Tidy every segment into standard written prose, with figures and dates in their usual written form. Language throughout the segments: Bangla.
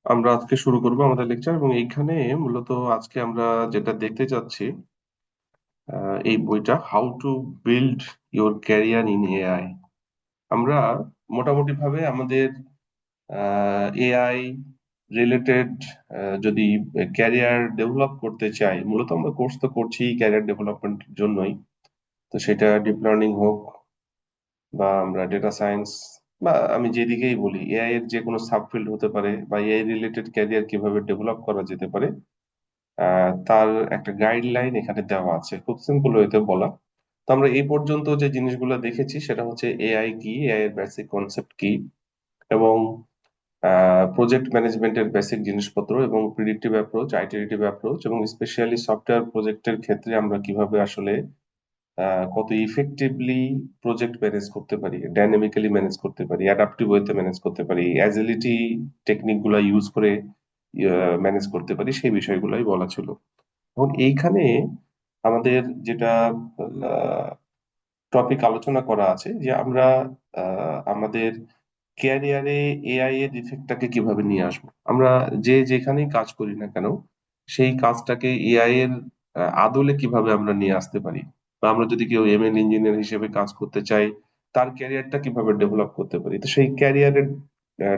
আমরা আজকে শুরু করব আমাদের লেকচার এবং এইখানে মূলত আজকে আমরা যেটা দেখতে চাচ্ছি এই বইটা how to build your career in AI. আমরা মোটামুটি ভাবে আমাদের এআই রিলেটেড যদি ক্যারিয়ার ডেভেলপ করতে চাই, মূলত আমরা কোর্স তো করছি ক্যারিয়ার ডেভেলপমেন্টের জন্যই। তো সেটা ডিপ লার্নিং হোক বা আমরা ডেটা সায়েন্স বা আমি যেদিকেই বলি, এআই এর যে কোনো সাবফিল্ড হতে পারে বা এআই রিলেটেড ক্যারিয়ার কিভাবে ডেভেলপ করা যেতে পারে, তার একটা গাইডলাইন এখানে দেওয়া আছে, খুব সিম্পল ওয়েতে বলা। তো আমরা এই পর্যন্ত যে জিনিসগুলো দেখেছি সেটা হচ্ছে এআই কি, এআই এর বেসিক কনসেপ্ট কি, এবং প্রজেক্ট ম্যানেজমেন্টের বেসিক জিনিসপত্র এবং প্রিডিক্টিভ অ্যাপ্রোচ, আইটারেটিভ অ্যাপ্রোচ, এবং স্পেশালি সফটওয়্যার প্রজেক্টের ক্ষেত্রে আমরা কিভাবে আসলে কত ইফেক্টিভলি প্রজেক্ট ম্যানেজ করতে পারি, ডাইনামিক্যালি ম্যানেজ করতে পারি, অ্যাডাপটিভ ওয়েতে ম্যানেজ করতে পারি, অ্যাজিলিটি টেকনিক গুলা ইউজ করে ম্যানেজ করতে পারি, সেই বিষয়গুলোই বলা ছিল। এখন এইখানে আমাদের যেটা টপিক আলোচনা করা আছে যে আমরা আমাদের ক্যারিয়ারে এআই এর ইফেক্টটাকে কিভাবে নিয়ে আসবো। আমরা যে যেখানেই কাজ করি না কেন, সেই কাজটাকে এআই এর আদলে কিভাবে আমরা নিয়ে আসতে পারি, বা আমরা যদি কেউ এমএল ইঞ্জিনিয়ার হিসেবে কাজ করতে চাই, তার ক্যারিয়ারটা কিভাবে ডেভেলপ করতে পারি। তো সেই ক্যারিয়ারের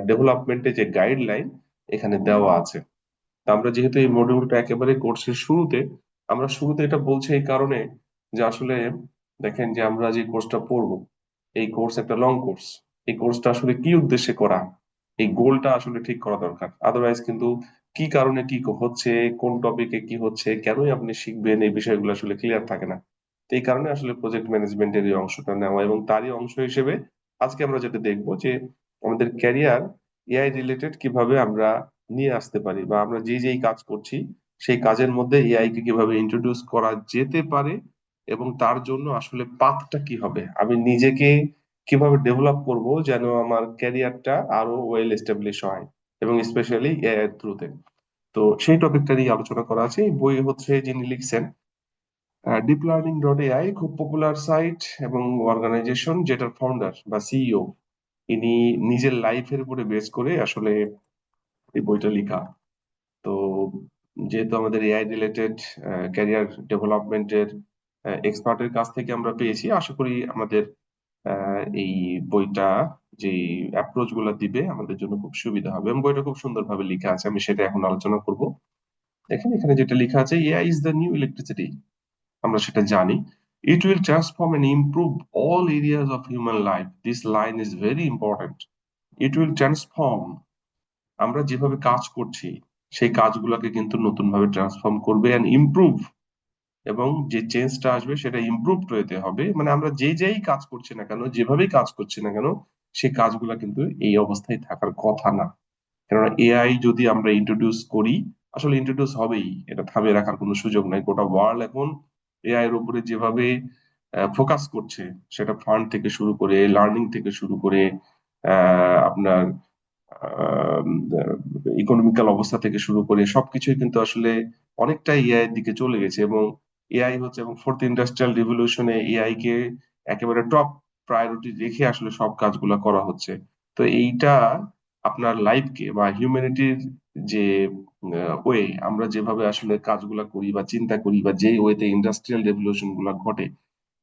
ডেভেলপমেন্টে যে গাইডলাইন এখানে দেওয়া আছে। তা আমরা যেহেতু এই মডিউলটা একেবারে কোর্সের শুরুতে, আমরা শুরুতে এটা বলছি এই কারণে যে আসলে দেখেন যে আমরা যে কোর্সটা পড়বো, এই কোর্স একটা লং কোর্স। এই কোর্সটা আসলে কি উদ্দেশ্যে করা, এই গোলটা আসলে ঠিক করা দরকার। আদারওয়াইজ কিন্তু কি কারণে কি হচ্ছে, কোন টপিকে কি হচ্ছে, কেনই আপনি শিখবেন, এই বিষয়গুলো আসলে ক্লিয়ার থাকে না। তো এই কারণে আসলে প্রজেক্ট ম্যানেজমেন্টের এই অংশটা নেওয়া, এবং তারই অংশ হিসেবে আজকে আমরা যেটা দেখবো যে আমাদের ক্যারিয়ার এআই রিলেটেড কিভাবে আমরা নিয়ে আসতে পারি, বা আমরা যে যেই কাজ করছি সেই কাজের মধ্যে এআই কে কিভাবে ইন্ট্রোডিউস করা যেতে পারে, এবং তার জন্য আসলে পাথটা কি হবে, আমি নিজেকে কিভাবে ডেভেলপ করব যেন আমার ক্যারিয়ারটা আরো ওয়েল এস্টাবলিশ হয়, এবং স্পেশালি এআই এর থ্রুতে। তো সেই টপিকটা নিয়ে আলোচনা করা আছে। এই বই হচ্ছে যিনি লিখছেন ডিপ লার্নিং ডট এআই, খুব পপুলার সাইট এবং অর্গানাইজেশন যেটার ফাউন্ডার বা সিইও, ইনি নিজের লাইফের উপরে বেস করে আসলে এই বইটা লেখা। তো যেহেতু আমাদের এআই রিলেটেড ক্যারিয়ার ডেভেলপমেন্টের এক্সপার্টের কাছ থেকে আমরা পেয়েছি, আশা করি আমাদের এই বইটা যে অ্যাপ্রোচ গুলা দিবে আমাদের জন্য খুব সুবিধা হবে, এবং বইটা খুব সুন্দরভাবে লেখা আছে। আমি সেটা এখন আলোচনা করব। দেখেন এখানে যেটা লেখা আছে, AI is the new electricity, আমরা সেটা জানি। It will transform and improve all areas of human life, this line is very important. It will transform, আমরা যেভাবে কাজ করছি সেই কাজগুলোকে কিন্তু নতুন ভাবে ট্রান্সফর্ম করবে, এন্ড ইমপ্রুভ, এবং যে চেঞ্জটা আসবে সেটা ইমপ্রুভ হতে হবে। মানে আমরা যে যেই কাজ করছি না কেন, যেভাবেই কাজ করছি না কেন, সেই কাজগুলো কিন্তু এই অবস্থায় থাকার কথা না। কেননা এআই যদি আমরা ইন্ট্রোডিউস করি, আসলে ইন্ট্রোডিউস হবেই, এটা থামিয়ে রাখার কোনো সুযোগ নাই। গোটা ওয়ার্ল্ড এখন এআই এর উপরে যেভাবে ফোকাস করছে, সেটা ফান্ড থেকে শুরু করে, লার্নিং থেকে শুরু করে, আপনার ইকোনমিক্যাল অবস্থা থেকে শুরু করে সবকিছুই কিন্তু আসলে অনেকটাই এআই এর দিকে চলে গেছে। এবং এআই হচ্ছে, এবং ফোর্থ ইন্ডাস্ট্রিয়াল রিভলিউশনে এআই কে একেবারে টপ প্রায়োরিটি রেখে আসলে সব কাজগুলো করা হচ্ছে। তো এইটা আপনার লাইফকে বা হিউম্যানিটির যে ওয়ে, আমরা যেভাবে আসলে কাজগুলা করি বা চিন্তা করি, বা যে ওয়েতে ইন্ডাস্ট্রিয়াল রেভলিউশন গুলা ঘটে,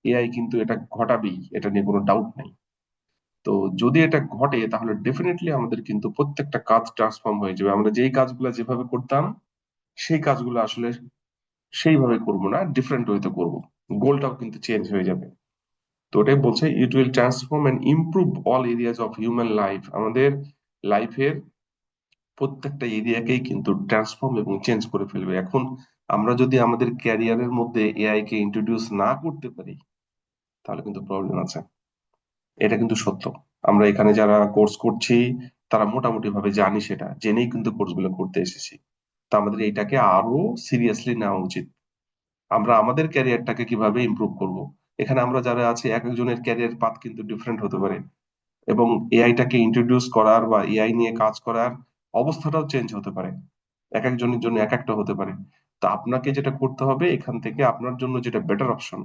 এআই কিন্তু এটা ঘটাবেই, এটা নিয়ে কোনো ডাউট নেই। তো যদি এটা ঘটে তাহলে ডেফিনেটলি আমাদের কিন্তু প্রত্যেকটা কাজ ট্রান্সফর্ম হয়ে যাবে। আমরা যেই কাজগুলো যেভাবে করতাম সেই কাজগুলো আসলে সেইভাবে করব না, ডিফারেন্ট ওয়েতে করব। গোলটাও কিন্তু চেঞ্জ হয়ে যাবে। তো ওটাই বলছে, it will transform and improve all areas of human life, আমাদের লাইফের প্রত্যেকটা এরিয়াকেই কিন্তু ট্রান্সফর্ম এবং চেঞ্জ করে ফেলবে। এখন আমরা যদি আমাদের ক্যারিয়ারের মধ্যে এআই কে ইন্ট্রোডিউস না করতে পারি, তাহলে কিন্তু প্রবলেম আছে। এটা কিন্তু সত্য। আমরা এখানে যারা কোর্স করছি তারা মোটামুটি ভাবে জানি, সেটা জেনেই কিন্তু কোর্সগুলো করতে এসেছি। তা আমাদের এইটাকে আরো সিরিয়াসলি নেওয়া উচিত। আমরা আমাদের ক্যারিয়ারটাকে কিভাবে ইমপ্রুভ করব। এখানে আমরা যারা আছি, এক একজনের ক্যারিয়ার পাথ কিন্তু ডিফারেন্ট হতে পারে, এবং এআইটাকে ইন্ট্রোডিউস করার বা এআই নিয়ে কাজ করার অবস্থাটাও চেঞ্জ হতে পারে, এক একজনের জন্য এক একটা হতে পারে। তো আপনাকে যেটা করতে হবে, এখান থেকে আপনার জন্য যেটা better option,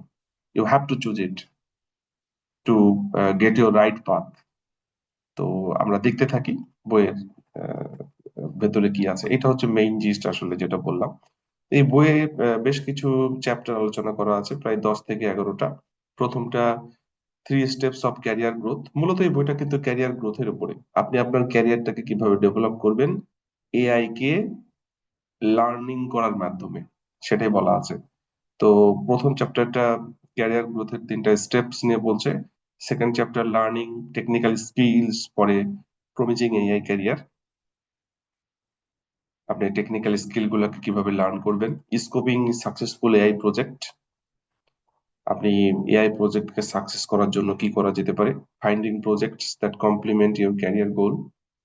you have to choose it to get your right path. তো আমরা দেখতে থাকি বইয়ের ভেতরে কি আছে, এটা হচ্ছে মেইন জিনিসটা আসলে যেটা বললাম। এই বইয়ে বেশ কিছু চ্যাপ্টার আলোচনা করা আছে, প্রায় 10 থেকে 11টা। প্রথমটা 3 স্টেপস অফ ক্যারিয়ার গ্রোথ। মূলত এই বইটা কিন্তু ক্যারিয়ার গ্রোথের উপরে, আপনি আপনার ক্যারিয়ারটাকে কিভাবে ডেভেলপ করবেন এআই কে লার্নিং করার মাধ্যমে, সেটাই বলা আছে। তো প্রথম চ্যাপ্টারটা ক্যারিয়ার গ্রোথের 3টা স্টেপস নিয়ে বলছে। Second chapter learning technical skills, পরে প্রমিজিং এআই ক্যারিয়ার, আপনি টেকনিক্যাল স্কিল গুলোকে কিভাবে লার্ন করবেন। স্কোপিং সাকসেসফুল এআই প্রজেক্ট, আপনি এআই প্রজেক্টকে সাকসেস করার জন্য কি করা যেতে পারে। Finding projects that complement your career goal,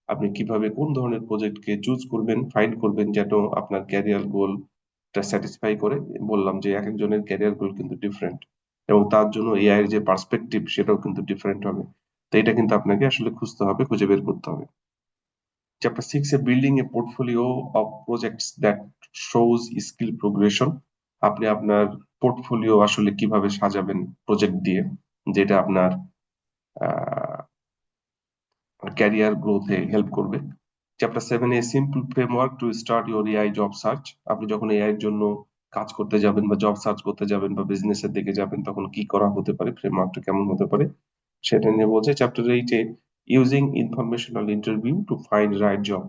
আপনি কিভাবে কোন ধরনের প্রজেক্টকে চুজ করবেন, ফাইন্ড করবেন যেন আপনার ক্যারিয়ার গোলটা স্যাটিসফাই করে। বললাম যে এক একজনের ক্যারিয়ার গোল কিন্তু ডিফারেন্ট, এবং তার জন্য এআই এর যে পার্সপেক্টিভ সেটাও কিন্তু ডিফারেন্ট হবে। তো এটা কিন্তু আপনাকে আসলে খুঁজতে হবে, খুঁজে বের করতে হবে। Chapter 6 A building A portfolio of projects that shows skill progression, আপনি আপনার পোর্টফোলিও আসলে কিভাবে সাজাবেন প্রজেক্ট দিয়ে, যেটা আপনার ক্যারিয়ার গ্রোথে হেল্প করবে। Chapter 7 a simple framework to start your AI job search, আপনি যখন এআই এর জন্য কাজ করতে যাবেন বা জব সার্চ করতে যাবেন বা বিজনেসের দিকে যাবেন, তখন কি করা হতে পারে, ফ্রেমওয়ার্কটা কেমন হতে পারে, সেটা নিয়ে বলছে। চ্যাপ্টার 8 এ using informational interview to find right job,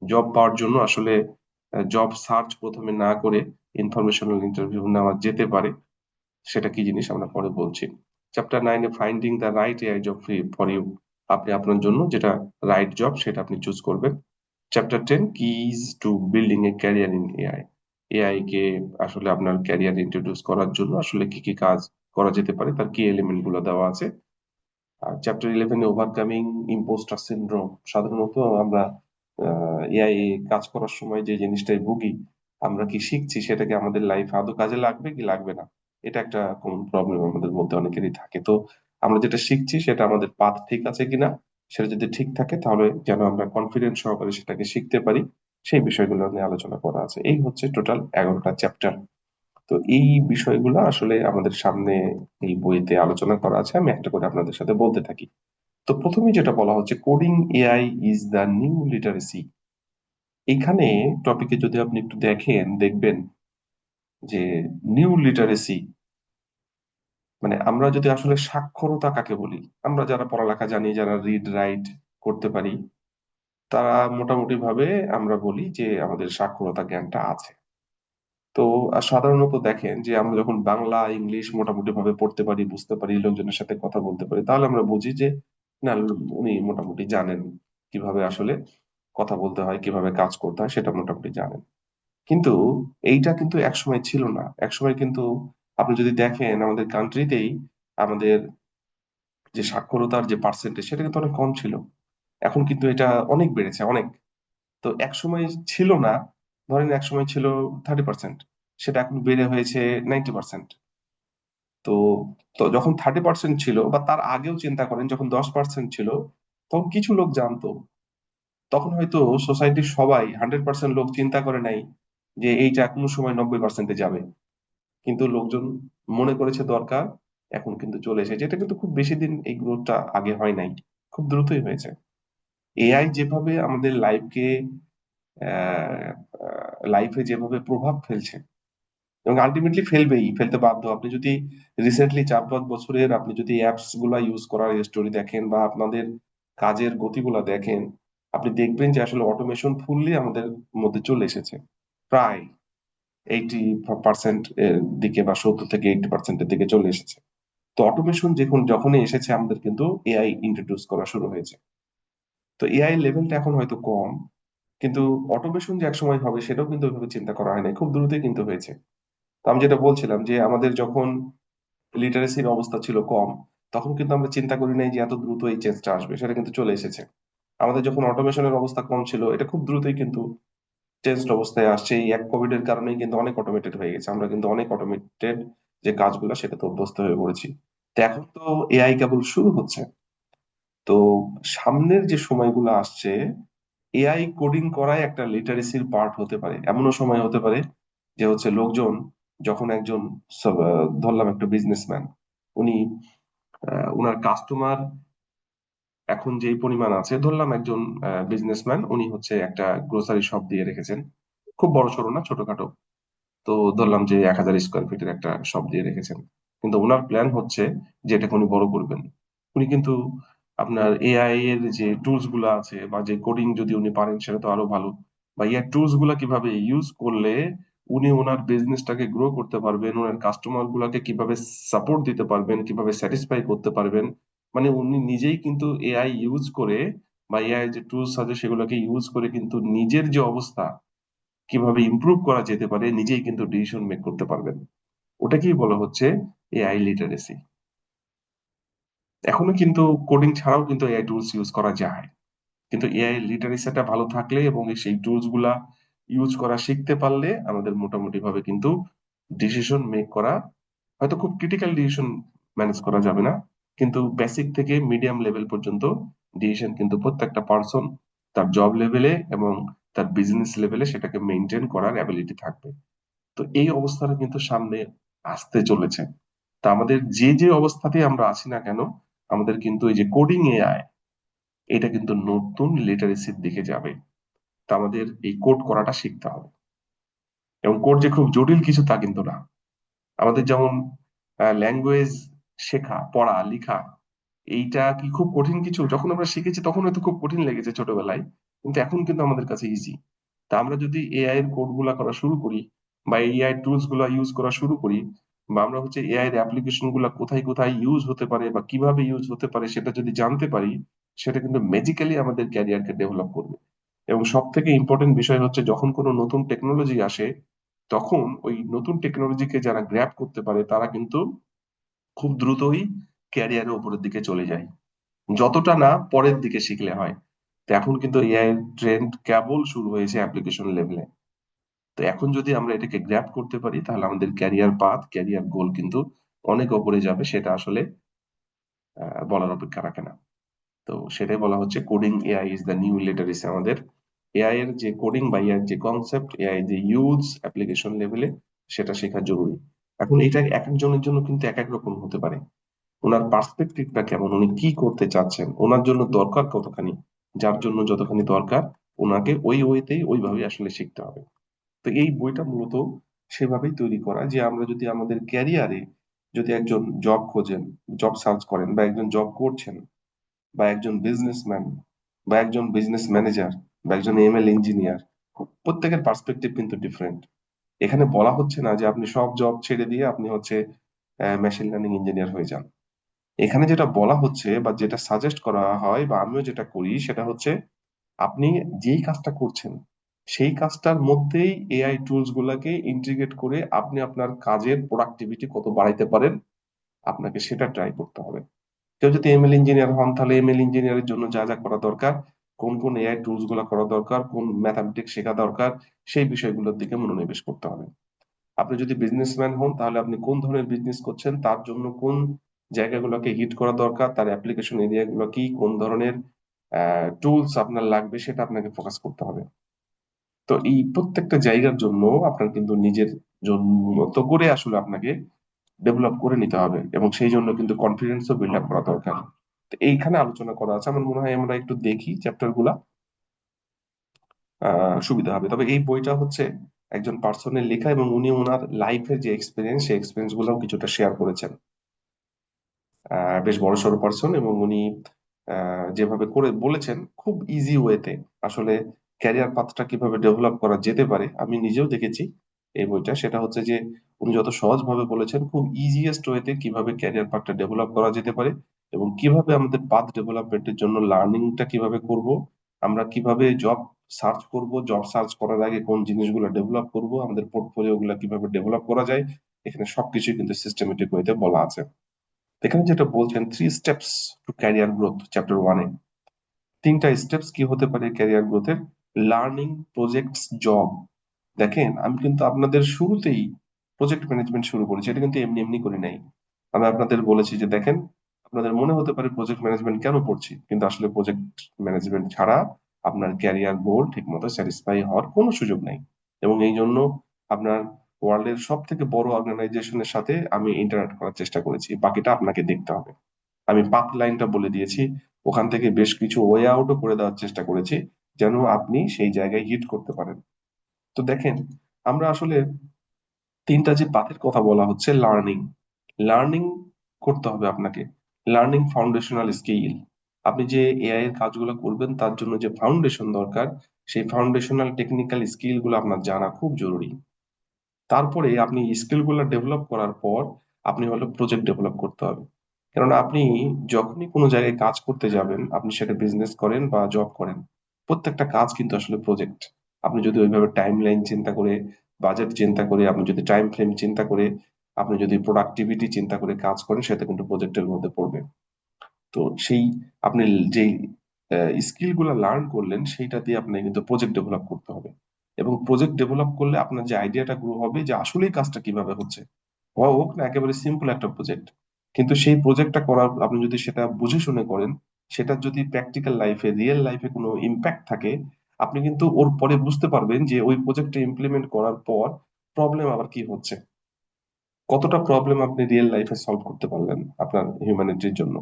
job পাওয়ার জন্য আসলে জব সার্চ প্রথমে না করে ইনফরমেশনাল ইন্টারভিউ নেওয়া যেতে পারে, সেটা কি জিনিস আমরা পরে বলছি। চ্যাপ্টার 9 এ finding the right AI job for you, আপনি আপনার জন্য যেটা রাইট জব সেটা আপনি চুজ করবেন। Chapter 10 keys to building a career in AI, AI কে আসলে আপনার ক্যারিয়ার ইন্ট্রোডিউস করার জন্য আসলে কি কি কাজ করা যেতে পারে, তার কি এলিমেন্ট গুলো দেওয়া আছে। আর চ্যাপ্টার 11 এ ওভারকামিং ইম্পোস্টার সিনড্রোম, সাধারণত আমরা এআই কাজ করার সময় যে জিনিসটাই ভুগি, আমরা কি শিখছি সেটাকে আমাদের লাইফে আদৌ কাজে লাগবে কি লাগবে না, এটা একটা কোন প্রবলেম আমাদের মধ্যে অনেকেরই থাকে। তো আমরা যেটা শিখছি সেটা আমাদের পাথ ঠিক আছে কিনা, সেটা যদি ঠিক থাকে তাহলে যেন আমরা কনফিডেন্স সহকারে সেটাকে শিখতে পারি, সেই বিষয়গুলো নিয়ে আলোচনা করা আছে। এই হচ্ছে টোটাল 11টা চ্যাপ্টার। তো এই বিষয়গুলো আসলে আমাদের সামনে এই বইতে আলোচনা করা আছে, আমি একটা করে আপনাদের সাথে বলতে থাকি। তো প্রথমেই যেটা বলা হচ্ছে, coding AI is the new literacy. এখানে টপিকে যদি আপনি একটু দেখেন, দেখবেন যে নিউ লিটারেসি মানে আমরা যদি আসলে সাক্ষরতা কাকে বলি, আমরা যারা পড়ালেখা জানি, যারা রিড রাইট করতে পারি, তারা মোটামুটি ভাবে আমরা বলি যে আমাদের সাক্ষরতা জ্ঞানটা আছে। তো সাধারণত দেখেন যে আমরা যখন বাংলা ইংলিশ মোটামুটি ভাবে পড়তে পারি, বুঝতে পারি, লোকজনের সাথে কথা বলতে পারি, তাহলে আমরা বুঝি যে না, উনি মোটামুটি জানেন কিভাবে আসলে কথা বলতে হয়, কিভাবে কাজ করতে হয়, সেটা মোটামুটি জানেন। কিন্তু এইটা কিন্তু একসময় ছিল না। একসময় কিন্তু আপনি যদি দেখেন আমাদের কান্ট্রিতেই আমাদের যে সাক্ষরতার যে পার্সেন্টেজ সেটা কিন্তু অনেক কম ছিল। এখন কিন্তু এটা অনেক বেড়েছে, অনেক। তো একসময় ছিল না, ধরেন একসময় ছিল 30%, সেটা এখন বেড়ে হয়েছে 90%। তো তো যখন 30% ছিল বা তার আগেও চিন্তা করেন যখন 10% ছিল, তখন কিছু লোক জানতো। তখন হয়তো সোসাইটির সবাই 100% লোক চিন্তা করে নাই যে এইটা কোনো সময় 90%-এ যাবে, কিন্তু লোকজন মনে করেছে দরকার, এখন কিন্তু চলে এসেছে। এটা কিন্তু খুব বেশি দিন এই গ্রোথটা আগে হয় নাই, খুব দ্রুতই হয়েছে। এআই যেভাবে আমাদের লাইফে যেভাবে প্রভাব ফেলছে, এবং আলটিমেটলি ফেলবেই, ফেলতে বাধ্য। আপনি যদি রিসেন্টলি 4-5 বছরের আপনি যদি অ্যাপস গুলা ইউজ করার স্টোরি দেখেন বা আপনাদের কাজের গতিগুলা দেখেন, আপনি দেখবেন যে আসলে অটোমেশন ফুললি আমাদের মধ্যে চলে এসেছে, প্রায় 80% এর দিকে বা 70 থেকে 80%-এর দিকে চলে এসেছে। তো অটোমেশন যখনই এসেছে আমাদের কিন্তু এআই ইন্ট্রোডিউস করা শুরু হয়েছে। তো এআই লেভেলটা এখন হয়তো কম, কিন্তু অটোমেশন যে একসময় হবে সেটাও কিন্তু ওইভাবে চিন্তা করা হয় নাই, খুব দ্রুতই কিন্তু হয়েছে। তো আমি যেটা বলছিলাম যে আমাদের যখন লিটারেসির অবস্থা ছিল কম, তখন কিন্তু আমরা চিন্তা করি নাই যে এত দ্রুত এই চেঞ্জটা আসবে, সেটা কিন্তু চলে এসেছে। আমাদের যখন অটোমেশনের অবস্থা কম ছিল, এটা খুব দ্রুতই কিন্তু চেঞ্জড অবস্থায় আসছে। এই এক কোভিড এর কারণেই কিন্তু অনেক অটোমেটেড হয়ে গেছে, আমরা কিন্তু অনেক অটোমেটেড যে কাজগুলো সেটাতে অভ্যস্ত হয়ে পড়েছি। তো এখন তো এআই কেবল শুরু হচ্ছে। তো সামনের যে সময়গুলো আসছে, এআই কোডিং করাই একটা লিটারেসির পার্ট হতে পারে। এমনও সময় হতে পারে যে হচ্ছে লোকজন যখন একজন ধরলাম একটা বিজনেসম্যান, উনি উনার কাস্টমার এখন যেই পরিমাণ আছে, ধরলাম একজন বিজনেসম্যান, উনি হচ্ছে একটা গ্রোসারি শপ দিয়ে রেখেছেন, খুব বড় সড়ো না, ছোটখাটো। তো ধরলাম যে 1000 স্কোয়ার ফিটের একটা শপ দিয়ে রেখেছেন, কিন্তু ওনার প্ল্যান হচ্ছে যে এটাকে উনি বড় করবেন। উনি কিন্তু আপনার এআই এর যে টুলস গুলা আছে বা যে কোডিং যদি উনি পারেন সেটা তো আরো ভালো, বা এআই টুলস গুলা কিভাবে ইউজ করলে উনি ওনার বিজনেসটাকে গ্রো করতে পারবেন, ওনার কাস্টমার গুলাকে কিভাবে সাপোর্ট দিতে পারবেন, কিভাবে স্যাটিসফাই করতে পারবেন। মানে উনি নিজেই কিন্তু এআই ইউজ করে বা এআই যে টুলস আছে সেগুলোকে ইউজ করে কিন্তু নিজের যে অবস্থা কিভাবে ইমপ্রুভ করা যেতে পারে নিজেই কিন্তু ডিসিশন মেক করতে পারবেন। ওটাকেই বলা হচ্ছে এআই লিটারেসি। এখনো কিন্তু কোডিং ছাড়াও কিন্তু এআই টুলস ইউজ করা যায়, কিন্তু এআই লিটারেসিটা ভালো থাকলে এবং সেই টুলস গুলা ইউজ করা শিখতে পারলে আমাদের মোটামুটি ভাবে কিন্তু ডিসিশন মেক করা, হয়তো খুব ক্রিটিক্যাল ডিসিশন ম্যানেজ করা যাবে না, কিন্তু বেসিক থেকে মিডিয়াম লেভেল পর্যন্ত ডিসিশন কিন্তু প্রত্যেকটা পার্সন তার জব লেভেলে এবং তার বিজনেস লেভেলে সেটাকে মেনটেন করার অ্যাবিলিটি থাকবে। তো এই অবস্থাটা কিন্তু সামনে আসতে চলেছে। তা আমাদের যে যে অবস্থাতেই আমরা আছি না কেন, আমাদের কিন্তু এই যে কোডিং এআই, এটা কিন্তু নতুন লিটারেসির দিকে যাবে। তা আমাদের এই কোড করাটা শিখতে হবে, এবং কোড যে খুব জটিল কিছু তা কিন্তু না। আমাদের যেমন ল্যাঙ্গুয়েজ শেখা, পড়া লেখা, এইটা কি খুব কঠিন কিছু? যখন আমরা শিখেছি তখন হয়তো খুব কঠিন লেগেছে ছোটবেলায়, কিন্তু এখন কিন্তু আমাদের কাছে ইজি। তা আমরা যদি এআই এর কোড গুলা করা শুরু করি বা এআই টুলস গুলা ইউজ করা শুরু করি, বা আমরা হচ্ছে এআই এর অ্যাপ্লিকেশন গুলা কোথায় কোথায় ইউজ হতে পারে বা কিভাবে ইউজ হতে পারে সেটা যদি জানতে পারি, সেটা কিন্তু ম্যাজিক্যালি আমাদের ক্যারিয়ারকে ডেভেলপ করবে। এবং সব থেকে ইম্পর্টেন্ট বিষয় হচ্ছে যখন কোনো নতুন টেকনোলজি আসে, তখন ওই নতুন টেকনোলজিকে যারা গ্র্যাব করতে পারে তারা কিন্তু খুব দ্রুতই ক্যারিয়ারের উপরের দিকে চলে যায়, যতটা না পরের দিকে শিখলে হয়। তো এখন কিন্তু এআই এর ট্রেন্ড কেবল শুরু হয়েছে অ্যাপ্লিকেশন লেভেলে। তো এখন যদি আমরা এটাকে গ্র্যাব করতে পারি তাহলে আমাদের ক্যারিয়ার পাথ, ক্যারিয়ার গোল কিন্তু অনেক উপরে যাবে, সেটা আসলে বলার অপেক্ষা রাখে না। তো সেটাই বলা হচ্ছে coding AI is the new literacy. আমাদের এআই এর যে কোডিং বা এআই এর যে কনসেপ্ট, এআই যে ইউজ অ্যাপ্লিকেশন লেভেলে, সেটা শেখা জরুরি। এখন এটা এক একজনের জন্য কিন্তু এক এক রকম হতে পারে, ওনার পার্সপেক্টিভটা কেমন, উনি কি করতে চাচ্ছেন, ওনার জন্য দরকার কতখানি, যার জন্য যতখানি দরকার ওনাকে ওই ওয়েতেই ওইভাবে আসলে শিখতে হবে। তো এই বইটা মূলত সেভাবেই তৈরি করা যে আমরা যদি আমাদের ক্যারিয়ারে যদি একজন জব খোঁজেন, জব সার্চ করেন, বা একজন জব করছেন, বা একজন বিজনেসম্যান, বা একজন বিজনেস ম্যানেজার, বা একজন এমএল ইঞ্জিনিয়ার, প্রত্যেকের পার্সপেক্টিভ কিন্তু ডিফারেন্ট। এখানে বলা হচ্ছে না যে আপনি সব জব ছেড়ে দিয়ে আপনি হচ্ছে মেশিন লার্নিং ইঞ্জিনিয়ার হয়ে যান। এখানে যেটা বলা হচ্ছে বা যেটা সাজেস্ট করা হয় বা আমিও যেটা করি সেটা হচ্ছে আপনি যেই কাজটা করছেন সেই কাজটার মধ্যেই এআই টুলস গুলাকে ইন্টিগ্রেট করে আপনি আপনার কাজের প্রোডাক্টিভিটি কত বাড়াইতে পারেন, আপনাকে সেটা ট্রাই করতে হবে। কেউ যদি এমএল ইঞ্জিনিয়ার হন তাহলে এমএল ইঞ্জিনিয়ারের জন্য যা যা করা দরকার, কোন কোন এআই টুলস গুলা করা দরকার, কোন ম্যাথামেটিক্স শেখা দরকার, সেই বিষয়গুলোর দিকে মনোনিবেশ করতে হবে। আপনি যদি বিজনেসম্যান হন তাহলে আপনি কোন ধরনের বিজনেস করছেন, তার জন্য কোন জায়গাগুলোকে হিট করা দরকার, তার অ্যাপ্লিকেশন এরিয়া গুলো কি, কোন ধরনের টুলস আপনার লাগবে সেটা আপনাকে ফোকাস করতে হবে। তো এই প্রত্যেকটা জায়গার জন্য আপনার কিন্তু নিজের মতো করে আসলে আপনাকে ডেভেলপ করে নিতে হবে, এবং সেই জন্য কিন্তু কনফিডেন্সও বিল্ড আপ করা দরকার। তো এইখানে আলোচনা করা আছে, আমার মনে হয় আমরা একটু দেখি চ্যাপ্টার গুলা, সুবিধা হবে। তবে এই বইটা হচ্ছে একজন পার্সনের লেখা এবং উনি ওনার লাইফের যে এক্সপিরিয়েন্স সেই এক্সপিরিয়েন্স গুলো কিছুটা শেয়ার করেছেন। বেশ বড়সড় পার্সন, এবং উনি যেভাবে করে বলেছেন খুব ইজি ওয়েতে আসলে ক্যারিয়ার পাথটা কিভাবে ডেভেলপ করা যেতে পারে, আমি নিজেও দেখেছি এই বইটা। সেটা হচ্ছে যে উনি যত সহজভাবে বলেছেন খুব ইজিয়েস্ট ওয়েতে কিভাবে ক্যারিয়ার পাথটা ডেভেলপ করা যেতে পারে, এবং কিভাবে আমাদের পাথ ডেভেলপমেন্টের জন্য লার্নিংটা কিভাবে করব, আমরা কিভাবে জব সার্চ করব, জব সার্চ করার আগে কোন জিনিসগুলো ডেভেলপ করব, আমাদের পোর্টফোলিও গুলা কিভাবে ডেভেলপ করা যায়, এখানে সবকিছু কিন্তু সিস্টেমেটিক ওয়েতে বলা আছে। এখানে যেটা বলছেন 3 steps to career growth, chapter 1-এ 3টা স্টেপস কি হতে পারে ক্যারিয়ার গ্রোথের। Learning, projects, job. দেখেন আমি কিন্তু আপনাদের শুরুতেই প্রজেক্ট ম্যানেজমেন্ট শুরু করেছি, এটা কিন্তু এমনি এমনি করি নাই। আমি আপনাদের বলেছি যে দেখেন, আপনাদের মনে হতে পারে প্রজেক্ট ম্যানেজমেন্ট কেন পড়ছি, কিন্তু আসলে প্রজেক্ট ম্যানেজমেন্ট ছাড়া আপনার ক্যারিয়ার গোল ঠিক মতো স্যাটিসফাই হওয়ার কোনো সুযোগ নাই। এবং এই জন্য আপনার ওয়ার্ল্ডের সব থেকে বড় অর্গানাইজেশনের সাথে আমি ইন্টারঅ্যাক্ট করার চেষ্টা করেছি, বাকিটা আপনাকে দেখতে হবে। আমি পাথ লাইনটা বলে দিয়েছি, ওখান থেকে বেশ কিছু ওয়ে আউটও করে দেওয়ার চেষ্টা করেছি, যেন আপনি সেই জায়গায় হিট করতে পারেন। তো দেখেন, আমরা আসলে তিনটা যে পাথের কথা বলা হচ্ছে, লার্নিং, লার্নিং করতে হবে আপনাকে, লার্নিং ফাউন্ডেশনাল স্কিল। আপনি যে এআই এর কাজগুলো করবেন তার জন্য যে ফাউন্ডেশন দরকার, সেই ফাউন্ডেশনাল টেকনিক্যাল স্কিল গুলো আপনার জানা খুব জরুরি। তারপরে আপনি স্কিল গুলো ডেভেলপ করার পর আপনি হলো প্রজেক্ট ডেভেলপ করতে হবে। কেননা আপনি যখনই কোনো জায়গায় কাজ করতে যাবেন, আপনি সেটা বিজনেস করেন বা জব করেন, প্রত্যেকটা কাজ কিন্তু আসলে প্রজেক্ট। আপনি যদি ওইভাবে টাইম লাইন চিন্তা করে, বাজেট চিন্তা করে, আপনি যদি টাইম ফ্রেম চিন্তা করে, আপনি যদি প্রোডাক্টিভিটি চিন্তা করে কাজ করেন, সেটা কিন্তু প্রজেক্টের মধ্যে পড়বে। তো সেই আপনি যেই স্কিল গুলা লার্ন করলেন সেইটা দিয়ে আপনাকে কিন্তু প্রজেক্ট ডেভেলপ করতে হবে। এবং প্রজেক্ট ডেভেলপ করলে আপনার যে আইডিয়াটা গ্রো হবে যে আসলেই কাজটা কিভাবে হচ্ছে, হোক না একেবারে সিম্পল একটা প্রজেক্ট, কিন্তু সেই প্রজেক্টটা করার আপনি যদি সেটা বুঝে শুনে করেন, সেটা যদি প্র্যাকটিক্যাল লাইফে, রিয়েল লাইফে কোনো ইম্প্যাক্ট থাকে, আপনি কিন্তু ওর পরে বুঝতে পারবেন যে ওই প্রজেক্টটা ইমপ্লিমেন্ট করার পর প্রবলেম আবার কি হচ্ছে, কতটা প্রবলেম আপনি রিয়েল লাইফে সলভ করতে পারলেন আপনার হিউম্যানিটির জন্য।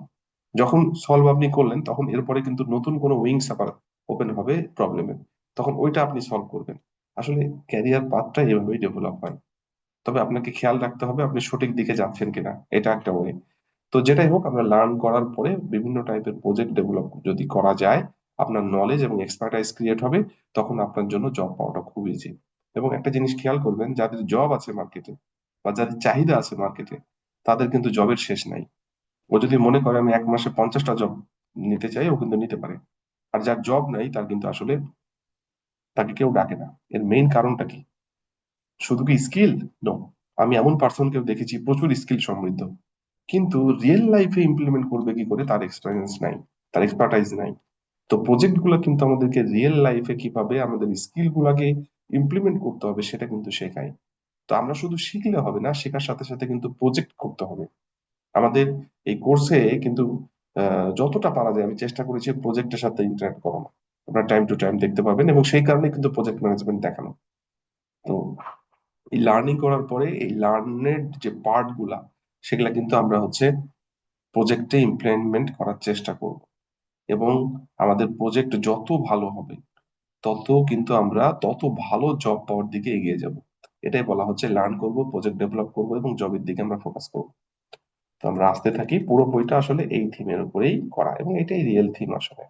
যখন সলভ আপনি করলেন, তখন এরপরে কিন্তু নতুন কোনো উইংস আবার ওপেন হবে প্রবলেমের, তখন ওইটা আপনি সলভ করবেন। আসলে ক্যারিয়ার পাথটা এভাবেই ডেভেলপ হয়। তবে আপনাকে খেয়াল রাখতে হবে আপনি সঠিক দিকে যাচ্ছেন কিনা, এটা একটা ওয়ে। তো যেটাই হোক, আমরা লার্ন করার পরে বিভিন্ন টাইপের প্রজেক্ট ডেভেলপ যদি করা যায়, আপনার নলেজ এবং এক্সপার্টাইজ ক্রিয়েট হবে, তখন আপনার জন্য জব পাওয়াটা খুব ইজি। এবং একটা জিনিস খেয়াল করবেন, যাদের জব আছে মার্কেটে বা যাদের চাহিদা আছে মার্কেটে, তাদের কিন্তু জবের শেষ নাই। ও যদি মনে করে আমি এক মাসে 50টা জব নিতে চাই, ও কিন্তু নিতে পারে। আর যার জব নাই তার কিন্তু আসলে তাকে কেউ ডাকে না। এর মেইন কারণটা কি? শুধু কি স্কিল? নো। আমি এমন পার্সনকেও দেখেছি প্রচুর স্কিল সমৃদ্ধ, কিন্তু রিয়েল লাইফে ইমপ্লিমেন্ট করবে কি করে তার এক্সপিরিয়েন্স নাই, তার এক্সপার্টাইজ নাই। তো প্রজেক্ট গুলো কিন্তু আমাদেরকে রিয়েল লাইফে কিভাবে আমাদের স্কিল গুলাকে ইমপ্লিমেন্ট করতে হবে সেটা কিন্তু শেখায়। তো আমরা শুধু শিখলে হবে না, শেখার সাথে সাথে কিন্তু প্রজেক্ট করতে হবে আমাদের। এই কোর্সে কিন্তু যতটা পারা যায় আমি চেষ্টা করেছি প্রজেক্টের সাথে ইন্টারাক্ট করানো। আপনারা টাইম টু টাইম দেখতে পাবেন, এবং সেই কারণে কিন্তু প্রজেক্ট ম্যানেজমেন্ট দেখানো। তো এই লার্নিং করার পরে এই লার্নের যে পার্ট গুলা, সেগুলা কিন্তু আমরা হচ্ছে প্রজেক্টে ইমপ্লিমেন্ট করার চেষ্টা করব। এবং আমাদের প্রজেক্ট যত ভালো হবে, তত কিন্তু আমরা তত ভালো জব পাওয়ার দিকে এগিয়ে যাব। এটাই বলা হচ্ছে লার্ন করব, প্রজেক্ট ডেভেলপ করব এবং জবের দিকে আমরা ফোকাস করব। তো আমরা আসতে থাকি, পুরো বইটা আসলে এই থিমের উপরেই করা, এবং এটাই রিয়েল থিম আসলে।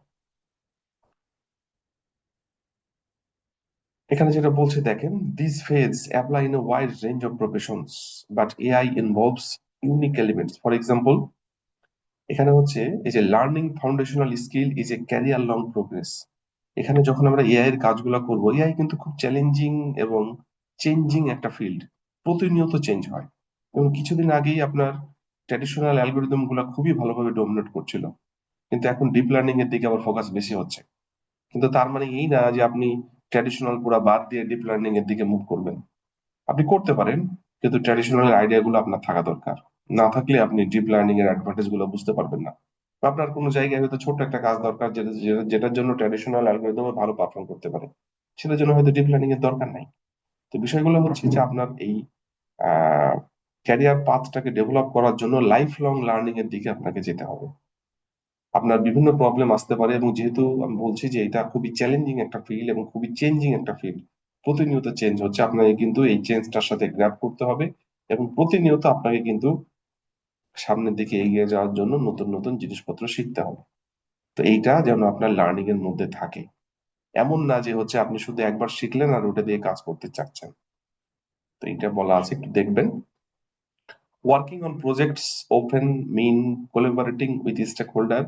এখানে যেটা বলছে দেখেন, this phase apply in a wide range of professions, but AI involves unique elements. For example, এখানে হচ্ছে এই যে learning foundational skill is a career long progress. এখানে যখন আমরা এআই এর কাজগুলো করব, এআই কিন্তু খুব চ্যালেঞ্জিং এবং চেঞ্জিং একটা ফিল্ড, প্রতিনিয়ত চেঞ্জ হয়। এবং কিছুদিন আগেই আপনার ট্র্যাডিশনাল অ্যালগোরিদম গুলা খুবই ভালোভাবে ডমিনেট করছিল, কিন্তু এখন ডিপ লার্নিং এর দিকে আবার ফোকাস বেশি হচ্ছে। কিন্তু তার মানে এই না যে আপনি ট্র্যাডিশনাল পুরা বাদ দিয়ে ডিপ লার্নিং এর দিকে মুভ করবেন। আপনি করতে পারেন, কিন্তু ট্র্যাডিশনাল আইডিয়া গুলো আপনার থাকা দরকার। না থাকলে আপনি ডিপ লার্নিং এর অ্যাডভান্টেজ গুলো বুঝতে পারবেন না। বা আপনার কোনো জায়গায় হয়তো ছোট্ট একটা কাজ দরকার, যেটার জন্য ট্র্যাডিশনাল অ্যালগোরিদম ভালো পারফর্ম করতে পারে, সেটার জন্য হয়তো ডিপ লার্নিং এর দরকার নাই। তো বিষয়গুলো হচ্ছে যে আপনার এই ক্যারিয়ার পাথটাকে ডেভেলপ করার জন্য লাইফ লং লার্নিং এর দিকে আপনাকে যেতে হবে। আপনার বিভিন্ন প্রবলেম আসতে পারে, এবং যেহেতু আমি বলছি যে এটা খুবই চ্যালেঞ্জিং একটা ফিল্ড এবং খুবই চেঞ্জিং একটা ফিল্ড, প্রতিনিয়ত চেঞ্জ হচ্ছে, আপনাকে কিন্তু এই চেঞ্জটার সাথে গ্র্যাব করতে হবে। এবং প্রতিনিয়ত আপনাকে কিন্তু সামনের দিকে এগিয়ে যাওয়ার জন্য নতুন নতুন জিনিসপত্র শিখতে হবে। তো এইটা যেন আপনার লার্নিং এর মধ্যে থাকে। এমন না যে হচ্ছে আপনি শুধু একবার শিখলেন আর ওটা দিয়ে কাজ করতে চাচ্ছেন। তো এটা বলা আছে, একটু দেখবেন। Working on projects often mean collaborating with stakeholder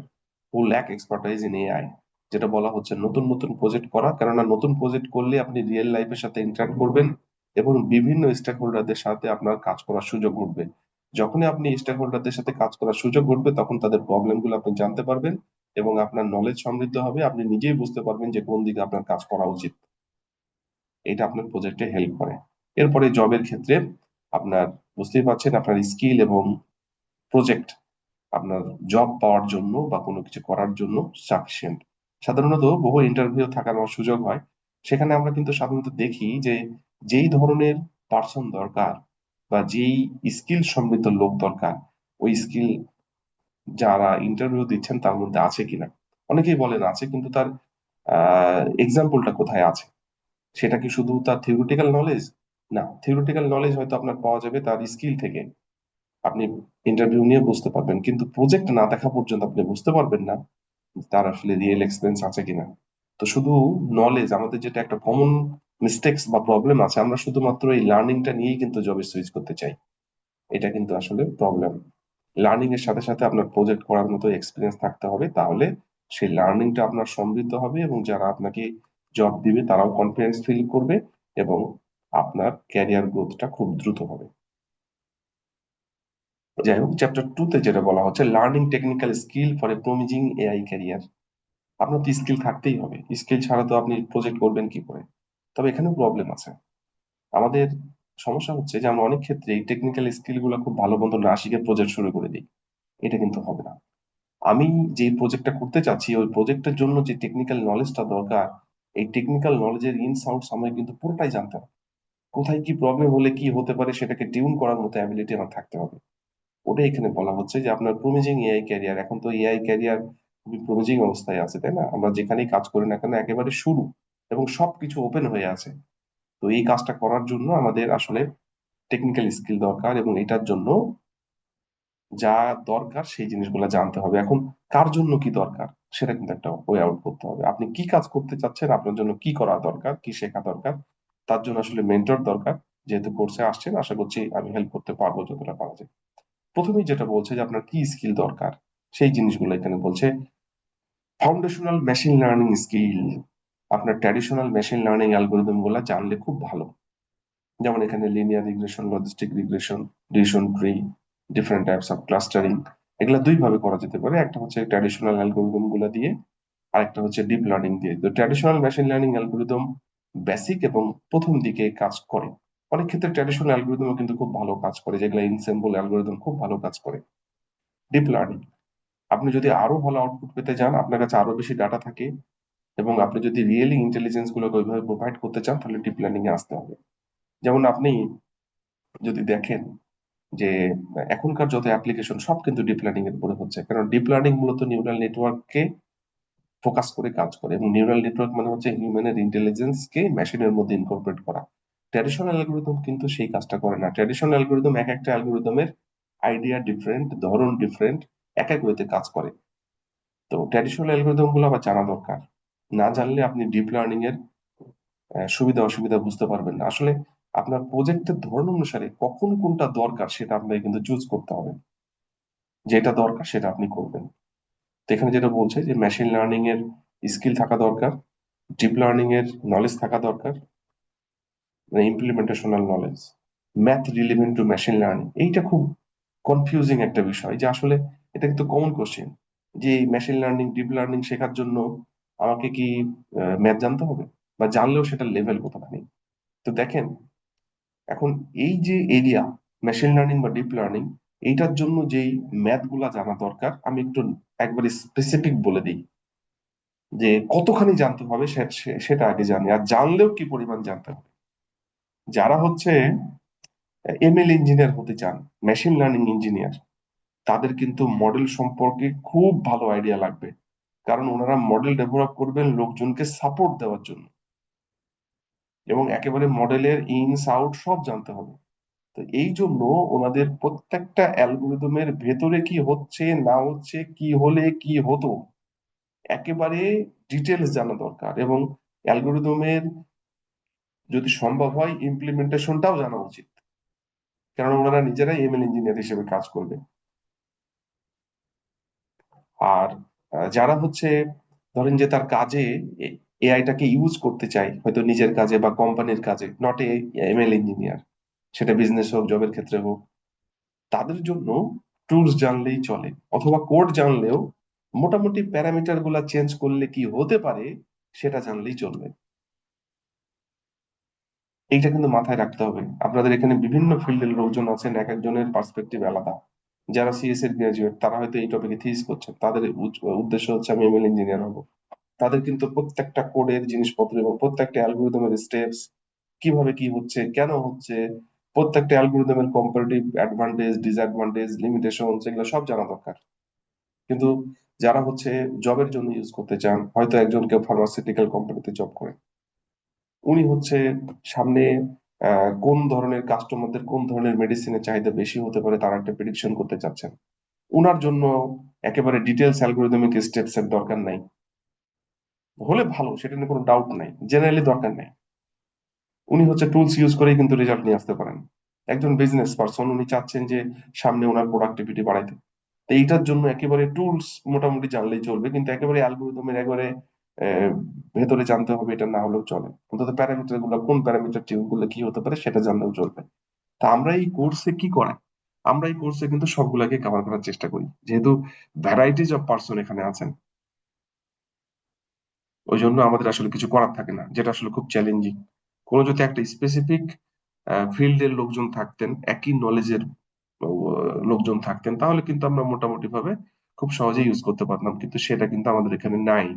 who lack expertise in AI। যেটা বলা হচ্ছে নতুন নতুন প্রজেক্ট করা, কেননা নতুন প্রজেক্ট করলে আপনি রিয়েল লাইফের সাথে ইন্টারঅ্যাক্ট করবেন এবং বিভিন্ন স্টেক হোল্ডারদের সাথে আপনার কাজ করার সুযোগ ঘটবে। যখনই আপনি স্টেক হোল্ডারদের সাথে কাজ করার সুযোগ ঘটবে, তখন তাদের প্রবলেম গুলো আপনি জানতে পারবেন এবং আপনার নলেজ সমৃদ্ধ হবে, আপনি নিজেই বুঝতে পারবেন যে কোন দিকে আপনার কাজ করা উচিত। এটা আপনার প্রজেক্টে হেল্প করে। এরপরে জবের ক্ষেত্রে আপনার বুঝতেই পারছেন আপনার স্কিল এবং প্রজেক্ট আপনার জব পাওয়ার জন্য বা কোনো কিছু করার জন্য সাফিসিয়েন্ট। সাধারণত বহু ইন্টারভিউ থাকার সুযোগ হয়, সেখানে আমরা কিন্তু সাধারণত দেখি যে যেই ধরনের পার্সন দরকার বা যেই স্কিল সমৃদ্ধ লোক দরকার, ওই স্কিল যারা ইন্টারভিউ দিচ্ছেন তার মধ্যে আছে কিনা। অনেকেই বলেন আছে, কিন্তু তার এক্সাম্পলটা কোথায় আছে? সেটা কি শুধু তার থিওরিটিক্যাল নলেজ? না, থিওরিটিক্যাল নলেজ হয়তো আপনার পাওয়া যাবে তার স্কিল থেকে, আপনি ইন্টারভিউ নিয়ে বুঝতে পারবেন, কিন্তু প্রজেক্ট না দেখা পর্যন্ত আপনি বুঝতে পারবেন না তার আসলে রিয়েল এক্সপিরিয়েন্স আছে কিনা। তো শুধু নলেজ, আমাদের যেটা একটা কমন মিস্টেক্স বা প্রবলেম আছে, আমরা শুধুমাত্র এই লার্নিংটা নিয়েই কিন্তু জবে সুইচ করতে চাই। এটা কিন্তু আসলে প্রবলেম। লার্নিং এর সাথে সাথে আপনার প্রজেক্ট করার মতো এক্সপিরিয়েন্স থাকতে হবে, তাহলে সেই লার্নিংটা আপনার সমৃদ্ধ হবে এবং যারা আপনাকে জব দিবে তারাও কনফিডেন্স ফিল করবে, এবং আপনার ক্যারিয়ার গ্রোথটা খুব দ্রুত হবে। যাই হোক, চ্যাপ্টার 2 তে যেটা বলা হচ্ছে, learning technical skill for a promising AI career. আপনার তো স্কিল থাকতেই হবে, স্কিল ছাড়া তো আপনি প্রজেক্ট করবেন কি করে। তবে এখানেও প্রবলেম আছে। আমাদের সমস্যা হচ্ছে যে আমরা অনেক ক্ষেত্রে এই টেকনিক্যাল স্কিল গুলো খুব ভালো মতো না শিখে প্রজেক্ট শুরু করে দিই। এটা কিন্তু হবে না। আমি যে প্রজেক্টটা করতে চাচ্ছি ওই প্রজেক্টের জন্য যে টেকনিক্যাল নলেজটা দরকার, এই টেকনিক্যাল নলেজের ইনস আউটস আমাকে কিন্তু পুরোটাই জানতে হবে। কোথায় কি প্রবলেম হলে কি হতে পারে সেটাকে টিউন করার মতো অ্যাবিলিটি আমার থাকতে হবে। ওটাই এখানে বলা হচ্ছে যে আপনার প্রমিজিং এআই ক্যারিয়ার, এখন তো এআই ক্যারিয়ার খুবই প্রমিজিং অবস্থায় আছে, তাই না? আমরা যেখানেই কাজ করি না কেন একেবারে শুরু, এবং সবকিছু ওপেন হয়ে আছে। তো এই কাজটা করার জন্য আমাদের আসলে টেকনিক্যাল স্কিল দরকার, এবং এটার জন্য যা দরকার সেই জিনিসগুলো জানতে হবে। এখন কার জন্য কি দরকার সেটা কিন্তু একটা ওয়ে আউট করতে হবে। আপনি কি কাজ করতে চাচ্ছেন, আপনার জন্য কি করা দরকার, কি শেখা দরকার, তার জন্য আসলে মেন্টর দরকার। যেহেতু কোর্সে আসছেন, আশা করছি আমি হেল্প করতে পারবো যতটা পারা যায়। প্রথমেই যেটা বলছে যে আপনার কি স্কিল দরকার, সেই জিনিসগুলো এখানে বলছে। ফাউন্ডেশনাল মেশিন লার্নিং স্কিল, আপনার ট্র্যাডিশনাল মেশিন লার্নিং অ্যালগোরিদম গুলা জানলে খুব ভালো। যেমন এখানে linear regression, logistic regression, decision tree, different types of clustering, এগুলা দুই ভাবে করা যেতে পারে। একটা হচ্ছে ট্র্যাডিশনাল অ্যালগোরিদম গুলা দিয়ে, আরেকটা হচ্ছে ডিপ লার্নিং দিয়ে। তো traditional machine learning algorithm basic এবং প্রথম দিকে কাজ করে। অনেক ক্ষেত্রে ট্র্যাডিশনাল অ্যালগোরিদমও কিন্তু খুব ভালো কাজ করে, যেগুলো ইনসেম্বল অ্যালগোরিদম খুব ভালো কাজ করে। ডিপ লার্নিং, আপনি যদি আরো ভালো আউটপুট পেতে চান, আপনার কাছে আরো বেশি ডাটা থাকে, এবং আপনি যদি রিয়েলি ইন্টেলিজেন্স গুলোকে ওইভাবে প্রোভাইড করতে চান, তাহলে ডিপ লার্নিং এ আসতে হবে। যেমন আপনি যদি দেখেন যে এখনকার যত অ্যাপ্লিকেশন সব কিন্তু ডিপ লার্নিং এর উপরে হচ্ছে, কারণ ডিপ লার্নিং মূলত নিউরাল নেটওয়ার্ককে ফোকাস করে কাজ করে, এবং নিউরাল নেটওয়ার্ক মানে হচ্ছে হিউম্যানের ইন্টেলিজেন্স কে মেশিনের মধ্যে ইনকর্পোরেট করা। ট্র্যাডিশনাল অ্যালগোরিদম কিন্তু সেই কাজটা করে না। ট্র্যাডিশনাল অ্যালগোরিদম এক একটা অ্যালগোরিদমের আইডিয়া ডিফারেন্ট, ধরন ডিফারেন্ট, এক এক ওয়েতে কাজ করে। তো ট্র্যাডিশনাল অ্যালগোরিদম গুলো আবার জানা দরকার। না জানলে আপনি ডিপ লার্নিং এর সুবিধা অসুবিধা বুঝতে পারবেন না। আসলে আপনার প্রজেক্টের ধরন অনুসারে কখন কোনটা দরকার সেটা আপনাকে কিন্তু চুজ করতে হবে। যেটা দরকার সেটা আপনি করবেন। তো এখানে যেটা বলছে যে মেশিন লার্নিং এর স্কিল থাকা দরকার, ডিপ লার্নিং এর নলেজ থাকা দরকার, মানে implementational knowledge, math relevant to machine learning. এইটা খুব কনফিউজিং একটা বিষয়, যে আসলে এটা কিন্তু কমন কোশ্চেন, যে মেশিন লার্নিং ডিপ লার্নিং শেখার জন্য আমাকে কি ম্যাথ জানতে হবে, বা জানলেও সেটা লেভেল কতখানি। তো দেখেন, এখন এই যে এরিয়া মেশিন লার্নিং বা ডিপ লার্নিং, এইটার জন্য যেই ম্যাথ গুলা জানা দরকার, আমি একটু একবারে স্পেসিফিক বলে দিই যে কতখানি জানতে হবে সেটা আগে জানি, আর জানলেও কি পরিমাণ জানতে হবে। যারা হচ্ছে এমএল ইঞ্জিনিয়ার হতে চান, মেশিন লার্নিং ইঞ্জিনিয়ার, তাদের কিন্তু মডেল সম্পর্কে খুব ভালো আইডিয়া লাগবে, কারণ ওনারা মডেল ডেভেলপ করবেন লোকজনকে সাপোর্ট দেওয়ার জন্য, এবং একেবারে মডেলের ইনস আউট সব জানতে হবে। তো এই জন্য ওনাদের প্রত্যেকটা অ্যালগোরিদমের ভেতরে কি হচ্ছে না হচ্ছে, কি হলে কি হতো, একেবারে ডিটেলস জানা দরকার, এবং অ্যালগোরিদমের যদি সম্ভব হয় ইমপ্লিমেন্টেশনটাও জানা উচিত, কারণ ওনারা নিজেরাই এমএল ইঞ্জিনিয়ার হিসেবে কাজ করবে। আর যারা হচ্ছে ধরেন যে তার কাজে এআইটাকে ইউজ করতে চায়, হয়তো নিজের কাজে বা কোম্পানির কাজে, নট এমএল ইঞ্জিনিয়ার, সেটা বিজনেস হোক জবের ক্ষেত্রে হোক, তাদের জন্য টুলস জানলেই চলে, অথবা কোড জানলেও মোটামুটি প্যারামিটার গুলা চেঞ্জ করলে কি হতে পারে সেটা জানলেই চলবে। এইটা কিন্তু মাথায় রাখতে হবে। আপনাদের এখানে বিভিন্ন ফিল্ডের লোকজন আছেন, এক একজনের পার্সপেক্টিভ আলাদা। যারা সিএস এর গ্রাজুয়েট তারা হয়তো এই টপিকে থিস করছেন, তাদের উদ্দেশ্য হচ্ছে আমি এমএল ইঞ্জিনিয়ার হবো। তাদের কিন্তু প্রত্যেকটা কোডের জিনিসপত্র এবং প্রত্যেকটা অ্যালগোরিদমের স্টেপস, কিভাবে কি হচ্ছে, কেন হচ্ছে, প্রত্যেকটা অ্যালগোরিদমের কম্পারেটিভ অ্যাডভান্টেজ, ডিসঅ্যাডভান্টেজ, লিমিটেশন, এগুলো সব জানা দরকার। কিন্তু যারা হচ্ছে জবের জন্য ইউজ করতে চান, হয়তো একজন কেউ ফার্মাসিউটিক্যাল কোম্পানিতে জব করে, উনি হচ্ছে সামনে কোন ধরনের কাস্টমারদের কোন ধরনের মেডিসিনের চাহিদা বেশি হতে পারে তার একটা প্রেডিকশন করতে চাচ্ছেন, উনার জন্য একেবারে ডিটেলস অ্যালগোরিদমিক স্টেপস এর দরকার নাই। হলে ভালো, সেটা নিয়ে কোনো ডাউট নাই, জেনারেলি দরকার নাই। উনি হচ্ছে টুলস ইউজ করেই কিন্তু রেজাল্ট নিয়ে আসতে পারেন। একজন বিজনেস পারসন, উনি চাচ্ছেন যে সামনে ওনার প্রোডাক্টিভিটি বাড়াইতে, তো এইটার জন্য একেবারে টুলস মোটামুটি জানলেই চলবে, কিন্তু একেবারে অ্যালগোরিদমের একেবারে আহ, ভেতরে জানতে হবে এটা না হলেও চলে। অন্তত প্যারামিটার গুলো, কোন প্যারামিটার টিউন করলে কি হতে পারে সেটা জানলেও চলবে। তা আমরা এই কোর্সে কি করাই? আমরা এই কোর্সে কিন্তু সবগুলাকে কভার করার চেষ্টা করি, যেহেতু ভ্যারাইটিজ অফ পার্সন এখানে আছেন। ওই জন্য আমাদের আসলে কিছু করার থাকে না, যেটা আসলে খুব চ্যালেঞ্জিং। কোনো যদি একটা স্পেসিফিক ফিল্ডের লোকজন থাকতেন, একই নলেজের লোকজন থাকতেন, তাহলে কিন্তু আমরা মোটামুটি ভাবে খুব সহজেই ইউজ করতে পারতাম, কিন্তু সেটা কিন্তু আমাদের এখানে নাই।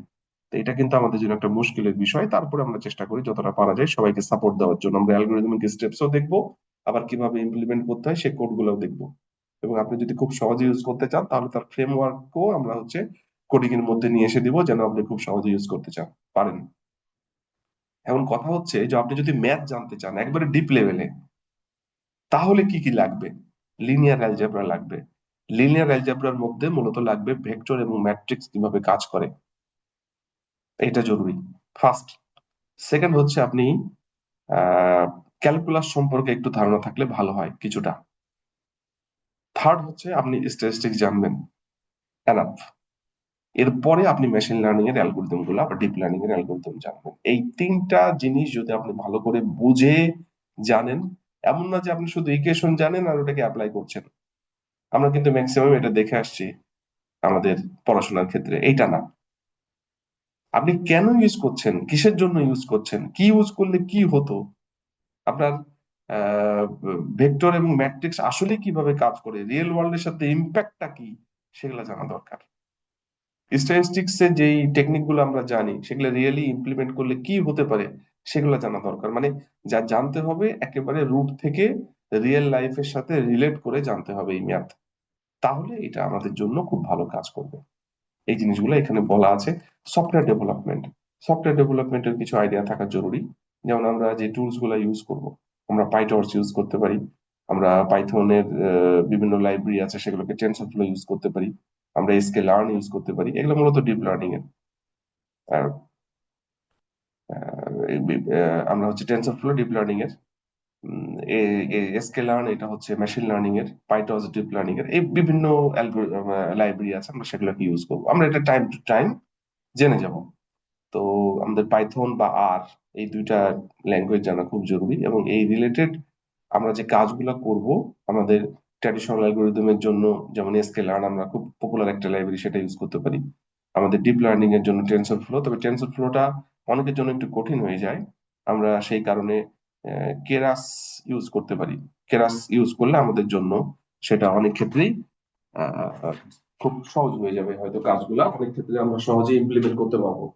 তো এটা কিন্তু আমাদের জন্য একটা মুশকিলের বিষয়। তারপরে আমরা চেষ্টা করি যতটা পারা যায় সবাইকে সাপোর্ট দেওয়ার জন্য। আমরা অ্যালগোরিদমিক স্টেপসও দেখবো, আবার কিভাবে ইমপ্লিমেন্ট করতে হয় সে কোড গুলোও দেখবো। এবং আপনি যদি খুব সহজে ইউজ করতে চান, তাহলে তার ফ্রেমওয়ার্কও আমরা হচ্ছে কোডিং এর মধ্যে নিয়ে এসে দিব, যেন আপনি খুব সহজে ইউজ করতে চান পারেন। এখন কথা হচ্ছে যে আপনি যদি ম্যাথ জানতে চান একবারে ডিপ লেভেলে, তাহলে কি কি লাগবে? লিনিয়ার অ্যালজেব্রা লাগবে। লিনিয়ার অ্যালজেব্রার মধ্যে মূলত লাগবে ভেক্টর এবং ম্যাট্রিক্স কিভাবে কাজ করে, এটা জরুরি, ফার্স্ট। সেকেন্ড হচ্ছে আপনি ক্যালকুলাস সম্পর্কে একটু ধারণা থাকলে ভালো হয় কিছুটা। থার্ড হচ্ছে আপনি স্ট্যাটিস্টিক্স জানবেন, এনাফ। এরপরে আপনি মেশিন লার্নিং এর অ্যালগোরিদম গুলা বা ডিপ লার্নিং এর অ্যালগোরিদম জানবেন। এই তিনটা জিনিস যদি আপনি ভালো করে বুঝে জানেন, এমন না যে আপনি শুধু ইকুয়েশন জানেন আর ওটাকে অ্যাপ্লাই করছেন। আমরা কিন্তু ম্যাক্সিমাম এটা দেখে আসছি আমাদের পড়াশোনার ক্ষেত্রে, এইটা না। আপনি কেন ইউজ করছেন, কিসের জন্য ইউজ করছেন, কি ইউজ করলে কি হতো, আপনার ভেক্টর এবং ম্যাট্রিক্স আসলে কিভাবে কাজ করে, রিয়েল ওয়ার্ল্ডের সাথে ইম্প্যাক্টটা কি, সেগুলো জানা দরকার। স্ট্যাটিস্টিক্স এর যেই টেকনিক গুলো আমরা জানি সেগুলো রিয়েলি ইমপ্লিমেন্ট করলে কি হতে পারে সেগুলো জানা দরকার। মানে যা জানতে হবে একেবারে রুট থেকে রিয়েল লাইফের সাথে রিলেট করে জানতে হবে এই ম্যাথ, তাহলে এটা আমাদের জন্য খুব ভালো কাজ করবে। এই জিনিসগুলো এখানে বলা আছে। সফটওয়্যার ডেভেলপমেন্ট, সফটওয়্যার ডেভেলপমেন্টের কিছু আইডিয়া থাকা জরুরি। যেমন আমরা যে টুলস গুলো ইউজ করব, আমরা পাইটর্চ ইউজ করতে পারি, আমরা পাইথনের বিভিন্ন লাইব্রেরি আছে সেগুলোকে টেনসরফ্লো ইউজ করতে পারি, আমরা এসকে লার্ন ইউজ করতে পারি। এগুলো মূলত ডিপ লার্নিং এর। আর আমরা হচ্ছে টেনসরফ্লো ডিপ লার্নিং এর, এসকে লার্ন এটা হচ্ছে মেশিন লার্নিং এর, পাইটর্চ ডিপ লার্নিং এর। এই বিভিন্ন লাইব্রেরি আছে, আমরা সেগুলোকে ইউজ করবো। আমরা এটা টাইম টু টাইম জেনে যাব। তো আমাদের পাইথন বা আর, এই দুইটা ল্যাঙ্গুয়েজ জানা খুব জরুরি। এবং এই রিলেটেড আমরা যে কাজগুলো করব আমাদের ট্র্যাডিশনাল অ্যালগোরিদমের জন্য, যেমন স্কেলার আমরা খুব পপুলার একটা লাইব্রেরি, সেটা ইউজ করতে পারি। আমাদের ডিপ লার্নিং এর জন্য টেনসর ফ্লো, তবে টেনসর ফ্লোটা অনেকের জন্য একটু কঠিন হয়ে যায়, আমরা সেই কারণে কেরাস ইউজ করতে পারি। কেরাস ইউজ করলে আমাদের জন্য সেটা অনেক ক্ষেত্রেই আহ, খুব সহজ হয়ে যাবে, হয়তো কাজগুলা অনেক ক্ষেত্রে আমরা সহজেই ইমপ্লিমেন্ট করতে পারবো।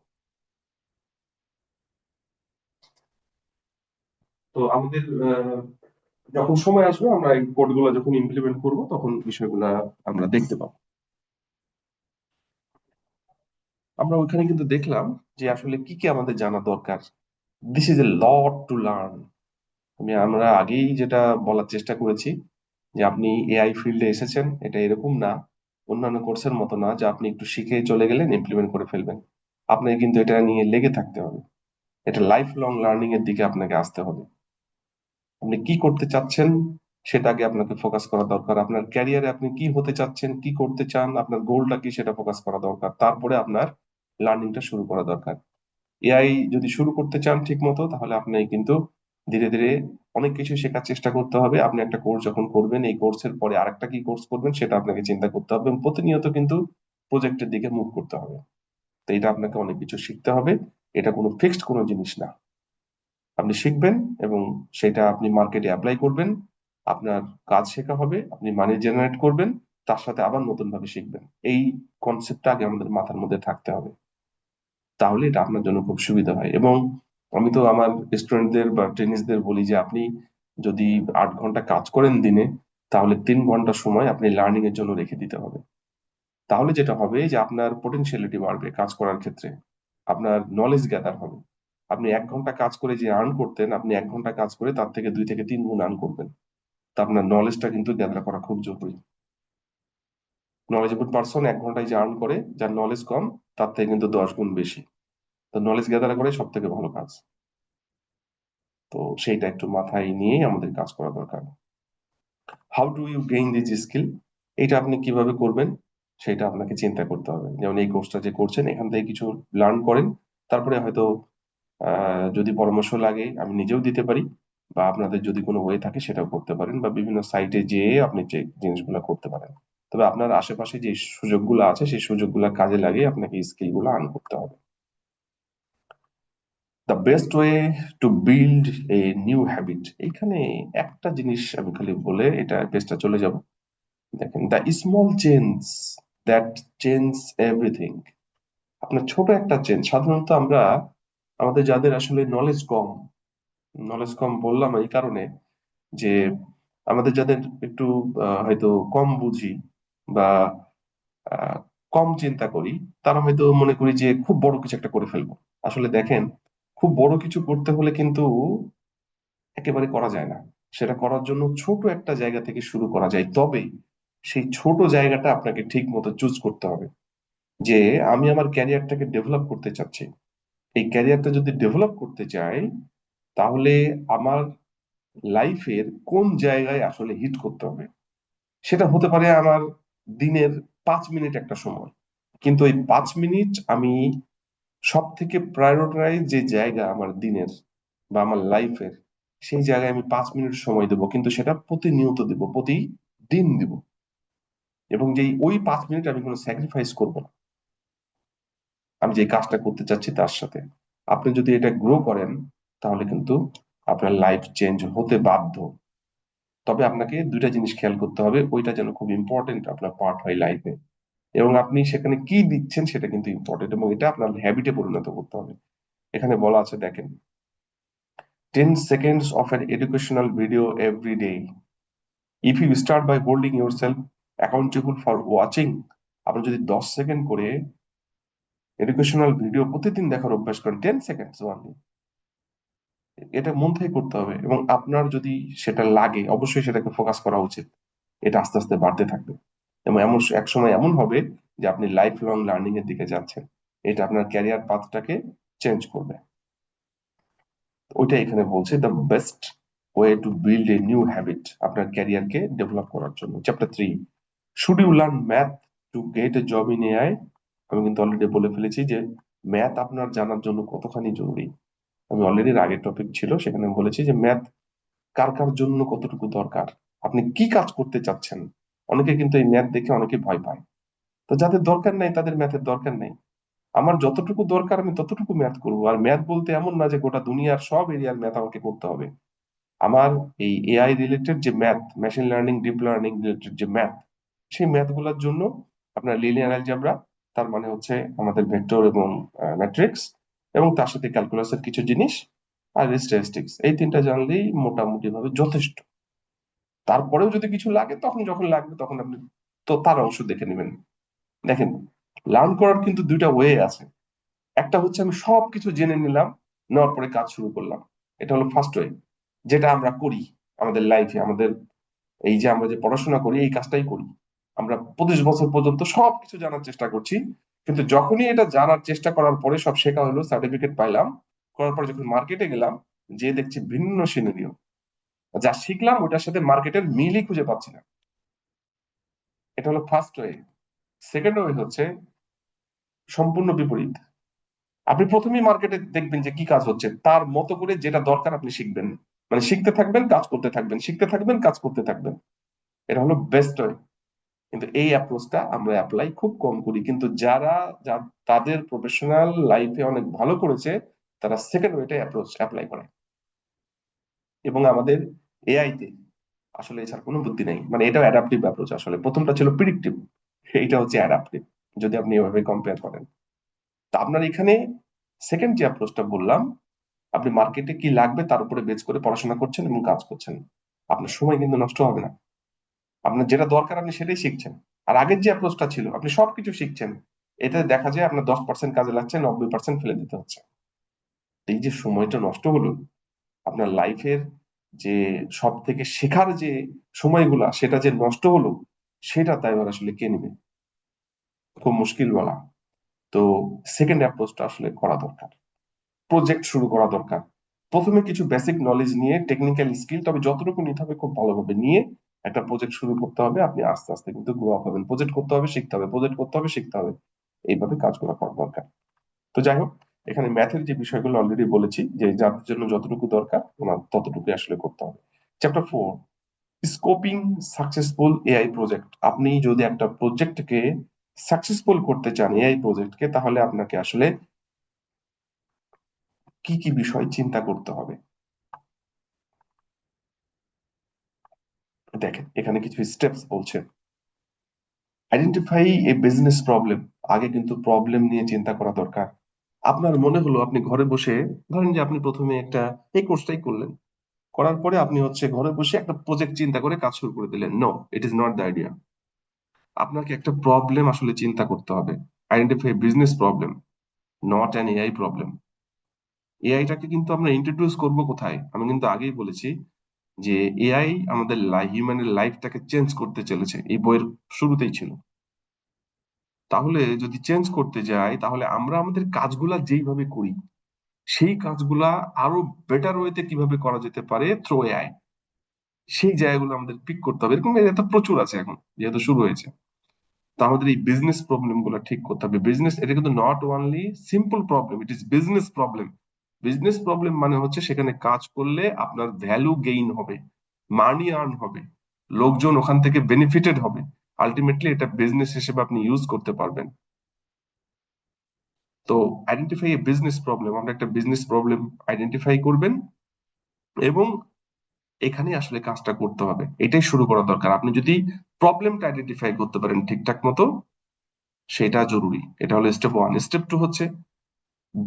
তো আমাদের যখন সময় আসবে আমরা এই কোড গুলা যখন ইমপ্লিমেন্ট করব তখন বিষয়গুলা আমরা দেখতে পাবো। আমরা ওইখানে কিন্তু দেখলাম যে আসলে কি কি আমাদের জানা দরকার। This is a lot to learn. আমরা আগেই যেটা বলার চেষ্টা করেছি, যে আপনি এআই ফিল্ডে এসেছেন, এটা এরকম না, অন্যান্য কোর্সের মতো না যে আপনি একটু শিখে চলে গেলেন ইমপ্লিমেন্ট করে ফেলবেন। আপনাকে কিন্তু এটা নিয়ে লেগে থাকতে হবে, এটা লাইফ লং লার্নিং এর দিকে আপনাকে আসতে হবে। আপনি কি করতে চাচ্ছেন সেটা আগে আপনাকে ফোকাস করা দরকার। আপনার ক্যারিয়ারে আপনি কি হতে চাচ্ছেন, কি করতে চান, আপনার গোলটা কি সেটা ফোকাস করা দরকার। তারপরে আপনার লার্নিংটা শুরু করা দরকার। এআই যদি শুরু করতে চান ঠিক মতো, তাহলে আপনি কিন্তু ধীরে ধীরে অনেক কিছু শেখার চেষ্টা করতে হবে। আপনি একটা কোর্স যখন করবেন, এই কোর্সের পরে আরেকটা কি কোর্স করবেন সেটা আপনাকে চিন্তা করতে হবে, এবং প্রতিনিয়ত কিন্তু প্রজেক্টের দিকে মুভ করতে হবে। তো এটা আপনাকে অনেক কিছু শিখতে হবে। এটা কোনো ফিক্সড কোনো জিনিস না। আপনি শিখবেন এবং সেটা আপনি মার্কেটে অ্যাপ্লাই করবেন, আপনার কাজ শেখা হবে, আপনি মানি জেনারেট করবেন, তার সাথে আবার নতুন ভাবে শিখবেন। এই কনসেপ্টটা আগে আমাদের মাথার মধ্যে থাকতে হবে, তাহলে এটা আপনার জন্য খুব সুবিধা হয়। এবং আমি তো আমার স্টুডেন্টদের বা ট্রেনিসদের বলি যে আপনি যদি 8 ঘন্টা কাজ করেন দিনে, তাহলে 3 ঘন্টা সময় আপনি লার্নিং এর জন্য রেখে দিতে হবে। তাহলে যেটা হবে যে আপনার পোটেনশিয়ালিটি বাড়বে কাজ করার ক্ষেত্রে, আপনার নলেজ গ্যাদার হবে। আপনি 1 ঘন্টা কাজ করে যে আর্ন করতেন, আপনি 1 ঘন্টা কাজ করে তার থেকে 2 থেকে 3 গুণ আর্ন করবেন। তা আপনার নলেজটা কিন্তু গ্যাদার করা খুব জরুরি। নলেজেবল পার্সন 1 ঘন্টায় যে আর্ন করে, যার নলেজ কম, তার থেকে কিন্তু 10 গুণ বেশি। তো নলেজ গ্যাদার করে সব থেকে ভালো কাজ। তো সেইটা একটু মাথায় নিয়েই আমাদের কাজ করা দরকার। How do you gain this skill? এটা আপনি কিভাবে করবেন সেটা আপনাকে চিন্তা করতে হবে। যেমন এই কোর্সটা যে করছেন, এখান থেকে কিছু লার্ন করেন, তারপরে হয়তো যদি পরামর্শ লাগে আমি নিজেও দিতে পারি, বা আপনাদের যদি কোনো ওয়ে থাকে সেটাও করতে পারেন, বা বিভিন্ন সাইটে যেয়ে আপনি যে জিনিসগুলো করতে পারেন। তবে আপনার আশেপাশে যে সুযোগগুলো আছে সেই সুযোগগুলো কাজে লাগিয়ে আপনাকে স্কিল গুলো আর্ন করতে হবে। The best way to build a new habit, এইখানে একটা জিনিস আমি খালি বলে এটা পেজটা চলে যাব। দেখেন, the small change that change everything. আপনার ছোট একটা চেঞ্জ, সাধারণত আমরা আমাদের যাদের আসলে নলেজ কম বললাম এই কারণে যে আমাদের যাদের একটু হয়তো কম বুঝি বা আহ, কম চিন্তা করি, তারা হয়তো মনে করি যে খুব বড় কিছু একটা করে ফেলবো। আসলে দেখেন, খুব বড় কিছু করতে হলে কিন্তু একেবারে করা যায় না। সেটা করার জন্য ছোট একটা জায়গা থেকে শুরু করা যায়, তবে সেই ছোট জায়গাটা আপনাকে ঠিক মতো চুজ করতে হবে। যে আমি আমার ক্যারিয়ারটাকে ডেভেলপ করতে চাচ্ছি, এই ক্যারিয়ারটা যদি ডেভেলপ করতে চাই, তাহলে আমার লাইফের কোন জায়গায় আসলে হিট করতে হবে। সেটা হতে পারে আমার দিনের 5 মিনিট একটা সময়, কিন্তু এই 5 মিনিট আমি সব থেকে প্রায়োরিটাইজ যে জায়গা আমার দিনের বা আমার লাইফের, সেই জায়গায় আমি 5 মিনিট সময় দেবো, কিন্তু সেটা প্রতিনিয়ত দিব, প্রতিদিন দিব। এবং যেই ওই 5 মিনিট আমি কোনো স্যাক্রিফাইস করবো না আমি যে কাজটা করতে চাচ্ছি তার সাথে। আপনি যদি এটা গ্রো করেন, তাহলে কিন্তু আপনার লাইফ চেঞ্জ হতে বাধ্য। তবে আপনাকে 2টা জিনিস খেয়াল করতে হবে, ওইটা যেন খুব ইম্পর্টেন্ট আপনার পার্ট হয় লাইফে, এবং আপনি সেখানে কি দিচ্ছেন সেটা কিন্তু ইম্পর্টেন্ট, এবং এটা আপনার হ্যাবিটে পরিণত করতে হবে। এখানে বলা আছে দেখেন, 10 seconds of an educational video every day. If you start by holding yourself accountable for watching, আপনি যদি 10 সেকেন্ড করে এডুকেশনাল ভিডিও প্রতিদিন দেখার অভ্যাস করেন, 10 সেকেন্ডস অনলি, এটা মন থেকে করতে হবে। এবং আপনার যদি সেটা লাগে, অবশ্যই সেটাকে ফোকাস করা উচিত। এটা আস্তে আস্তে বাড়তে থাকবে, এবং এমন এক সময় এমন হবে যে আপনি লাইফ লং লার্নিং এর দিকে যাচ্ছেন। এটা আপনার ক্যারিয়ার পাথটাকে চেঞ্জ করবে। ওইটা এখানে বলছে, the best way to build a new habit, আপনার ক্যারিয়ারকে ডেভেলপ করার জন্য। Chapter 3, should you learn math to get a job in AI? আমি কিন্তু অলরেডি বলে ফেলেছি যে ম্যাথ আপনার জানার জন্য কতখানি জরুরি। আমি অলরেডি আগের টপিক ছিল সেখানে আমি বলেছি যে ম্যাথ কার কার জন্য কতটুকু দরকার, আপনি কি কাজ করতে চাচ্ছেন। অনেকে কিন্তু এই ম্যাথ দেখে অনেকে ভয় পায়। তো যাদের দরকার নাই তাদের ম্যাথের দরকার নেই। আমার যতটুকু দরকার আমি ততটুকু ম্যাথ করবো। আর ম্যাথ বলতে এমন না যে গোটা দুনিয়ার সব এরিয়ার ম্যাথ আমাকে করতে হবে। আমার এই এআই রিলেটেড যে math, machine learning, deep learning related যে ম্যাথ, সেই ম্যাথ গুলোর জন্য আপনার লিনিয়ার অ্যালজেব্রা, তার মানে হচ্ছে আমাদের ভেক্টর এবং ম্যাট্রিক্স, এবং তার সাথে ক্যালকুলাসের কিছু জিনিস, আর স্ট্যাটিস্টিক্স, এই 3টা জানলেই মোটামুটি ভাবে যথেষ্ট। তারপরেও যদি কিছু লাগে, তখন যখন লাগবে তখন আপনি তো তার অংশ দেখে নেবেন। দেখেন, লার্ন করার কিন্তু 2টা ওয়ে আছে। একটা হচ্ছে আমি সবকিছু জেনে নিলাম, নেওয়ার পরে কাজ শুরু করলাম। এটা হলো ফার্স্ট ওয়ে, যেটা আমরা করি আমাদের লাইফে। আমাদের এই যে আমরা যে পড়াশোনা করি, এই কাজটাই করি। আমরা 25 বছর পর্যন্ত সবকিছু জানার চেষ্টা করছি, কিন্তু যখনই এটা জানার চেষ্টা করার পরে সব শেখা হলো, সার্টিফিকেট পাইলাম, করার পরে যখন মার্কেটে গেলাম, যে দেখছি ভিন্ন সিনারিও, যা শিখলাম ওটার সাথে মার্কেটের মিলই খুঁজে পাচ্ছি না। এটা হলো ফার্স্ট ওয়ে। সেকেন্ড ওয়ে হচ্ছে সম্পূর্ণ বিপরীত। আপনি প্রথমেই মার্কেটে দেখবেন যে কি কাজ হচ্ছে, তার মতো করে যেটা দরকার আপনি শিখবেন। মানে শিখতে থাকবেন, কাজ করতে থাকবেন, শিখতে থাকবেন, কাজ করতে থাকবেন। এটা হলো বেস্ট ওয়ে। কিন্তু এই অ্যাপ্রোচটা আমরা অ্যাপ্লাই খুব কম করি। কিন্তু যারা তাদের প্রফেশনাল লাইফে অনেক ভালো করেছে, তারা সেকেন্ড ওয়েটা অ্যাপ্রোচ অ্যাপ্লাই করে। এবং আমাদের এআই তে আসলে এছাড়া কোনো বুদ্ধি নেই। মানে এটাও অ্যাডাপটিভ অ্যাপ্রোচ। আসলে প্রথমটা ছিল প্রিডিক্টিভ, এইটা হচ্ছে অ্যাডাপটিভ, যদি আপনি এভাবে কম্পেয়ার করেন। তা আপনার এখানে সেকেন্ড যে অ্যাপ্রোচটা বললাম, আপনি মার্কেটে কি লাগবে তার উপরে বেচ করে পড়াশোনা করছেন এবং কাজ করছেন, আপনার সময় কিন্তু নষ্ট হবে না। আপনার যেটা দরকার আপনি সেটাই শিখছেন। আর আগের যে অ্যাপ্রোচটা ছিল, আপনি সবকিছু শিখছেন, এতে দেখা যায় আপনার 10% কাজে লাগছে, 90% ফেলে দিতে হচ্ছে। এই যে সময়টা নষ্ট হলো আপনার লাইফের, যে সব থেকে শেখার যে সময়গুলা সেটা যে নষ্ট হলো, সেটা তাই এবার আসলে কে নিবে? খুব মুশকিল বলা। তো সেকেন্ড অ্যাপ্রোচটা আসলে করা দরকার, প্রজেক্ট শুরু করা দরকার। প্রথমে কিছু বেসিক নলেজ নিয়ে, টেকনিক্যাল স্কিল তবে যতটুকু নিতে হবে খুব ভালোভাবে নিয়ে একটা প্রজেক্ট শুরু করতে হবে। আপনি আস্তে আস্তে কিন্তু গ্রো আপ হবেন। প্রজেক্ট করতে হবে, শিখতে হবে, প্রজেক্ট করতে হবে, শিখতে হবে, এইভাবে কাজগুলো করা দরকার। তো যাই হোক, এখানে ম্যাথের যে বিষয়গুলো অলরেডি বলেছি, যে যার জন্য যতটুকু দরকার ওনার ততটুকু আসলে করতে হবে। Chapter 4, scoping successful AI project. আপনি যদি একটা প্রজেক্টকে সাকসেসফুল করতে চান, এআই প্রজেক্টকে, তাহলে আপনাকে আসলে কি কি বিষয় চিন্তা করতে হবে। দেখেন এখানে কিছু স্টেপস বলছে। আইডেন্টিফাই এ বিজনেস প্রবলেম। আগে কিন্তু প্রবলেম নিয়ে চিন্তা করা দরকার। আপনার মনে হলো আপনি ঘরে বসে, ধরেন যে আপনি প্রথমে একটা এই কোর্সটাই করলেন, করার পরে আপনি হচ্ছে ঘরে বসে একটা প্রজেক্ট চিন্তা করে কাজ শুরু করে দিলেন। No, it is not the idea. আপনাকে একটা প্রবলেম আসলে চিন্তা করতে হবে। Identify business problem, not an AI problem. এআইটাকে কিন্তু আমরা ইন্ট্রোডিউস করব কোথায়? আমি কিন্তু আগেই বলেছি যে এআই আমাদের হিউম্যানের লাইফটাকে চেঞ্জ করতে চলেছে, এই বইয়ের শুরুতেই ছিল। তাহলে যদি চেঞ্জ করতে যাই, তাহলে আমরা আমাদের কাজগুলা যেইভাবে করি সেই কাজগুলা আরো বেটার ওয়েতে কিভাবে করা যেতে পারে থ্রু এআই, সেই জায়গাগুলো আমাদের পিক করতে হবে। এরকম এটা প্রচুর আছে এখন, যেহেতু শুরু হয়েছে। তো আমাদের এই বিজনেস প্রবলেম গুলো ঠিক করতে হবে। বিজনেস, এটা কিন্তু not only simple problem, it is business problem. Business problem মানে হচ্ছে সেখানে কাজ করলে আপনার ভ্যালু গেইন হবে, মানি আর্ন হবে, লোকজন ওখান থেকে বেনিফিটেড হবে। আলটিমেটলি এটা বিজনেস হিসেবে আপনি ইউজ করতে পারবেন। তো আইডেন্টিফাই এ বিজনেস প্রবলেম, আমরা একটা বিজনেস প্রবলেম আইডেন্টিফাই করবেন, এবং এখানে আসলে কাজটা করতে হবে, এটাই শুরু করা দরকার। আপনি যদি প্রবলেমটা আইডেন্টিফাই করতে পারেন ঠিকঠাক মতো, সেটা জরুরি। এটা হলো স্টেপ 1। স্টেপ 2 হচ্ছে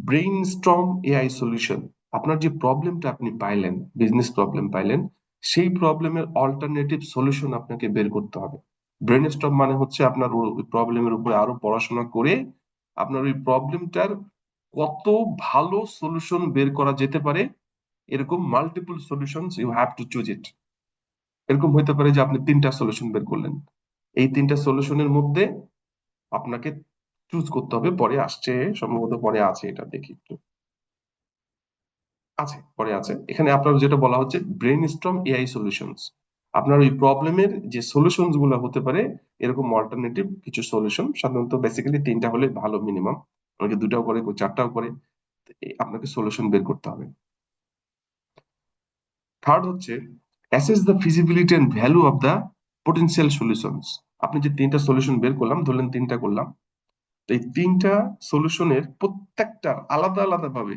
ব্রেইন স্টর্ম এআই সলিউশন। আপনার যে প্রবলেমটা আপনি পাইলেন, বিজনেস প্রবলেম পাইলেন, সেই প্রবলেমের অল্টারনেটিভ সলিউশন আপনাকে বের করতে হবে। ব্রেন স্টর্ম মানে হচ্ছে আপনার ওই প্রবলেমের উপরে আরো পড়াশোনা করে আপনার ওই প্রবলেমটার কত ভালো সলিউশন বের করা যেতে পারে, এরকম multiple solutions you have to choose it. এরকম হইতে পারে যে আপনি 3টা সলিউশন বের করলেন, এই 3টা সলিউশনের মধ্যে আপনাকে চুজ করতে হবে। পরে আসছে, সম্ভবত পরে আছে, এটা দেখি একটু। আছে, পরে আছে। এখানে আপনার যেটা বলা হচ্ছে ব্রেন স্টর্ম এআই সলিউশনস। আপনার ওই প্রবলেমের যে সলিউশনস গুলো হতে পারে, এরকম অল্টারনেটিভ কিছু সলিউশন, সাধারণত বেসিক্যালি 3টা হলে ভালো মিনিমাম, অনেকে 2টাও করে, কেউ 4টাও করে। আপনাকে সলিউশন বের করতে হবে। থার্ড হচ্ছে assess the feasibility and value of the potential solutions. আপনি যে 3টা সলিউশন বের করলাম, ধরলেন 3টা করলাম, তো এই 3টা সলিউশনের প্রত্যেকটার আলাদা আলাদা ভাবে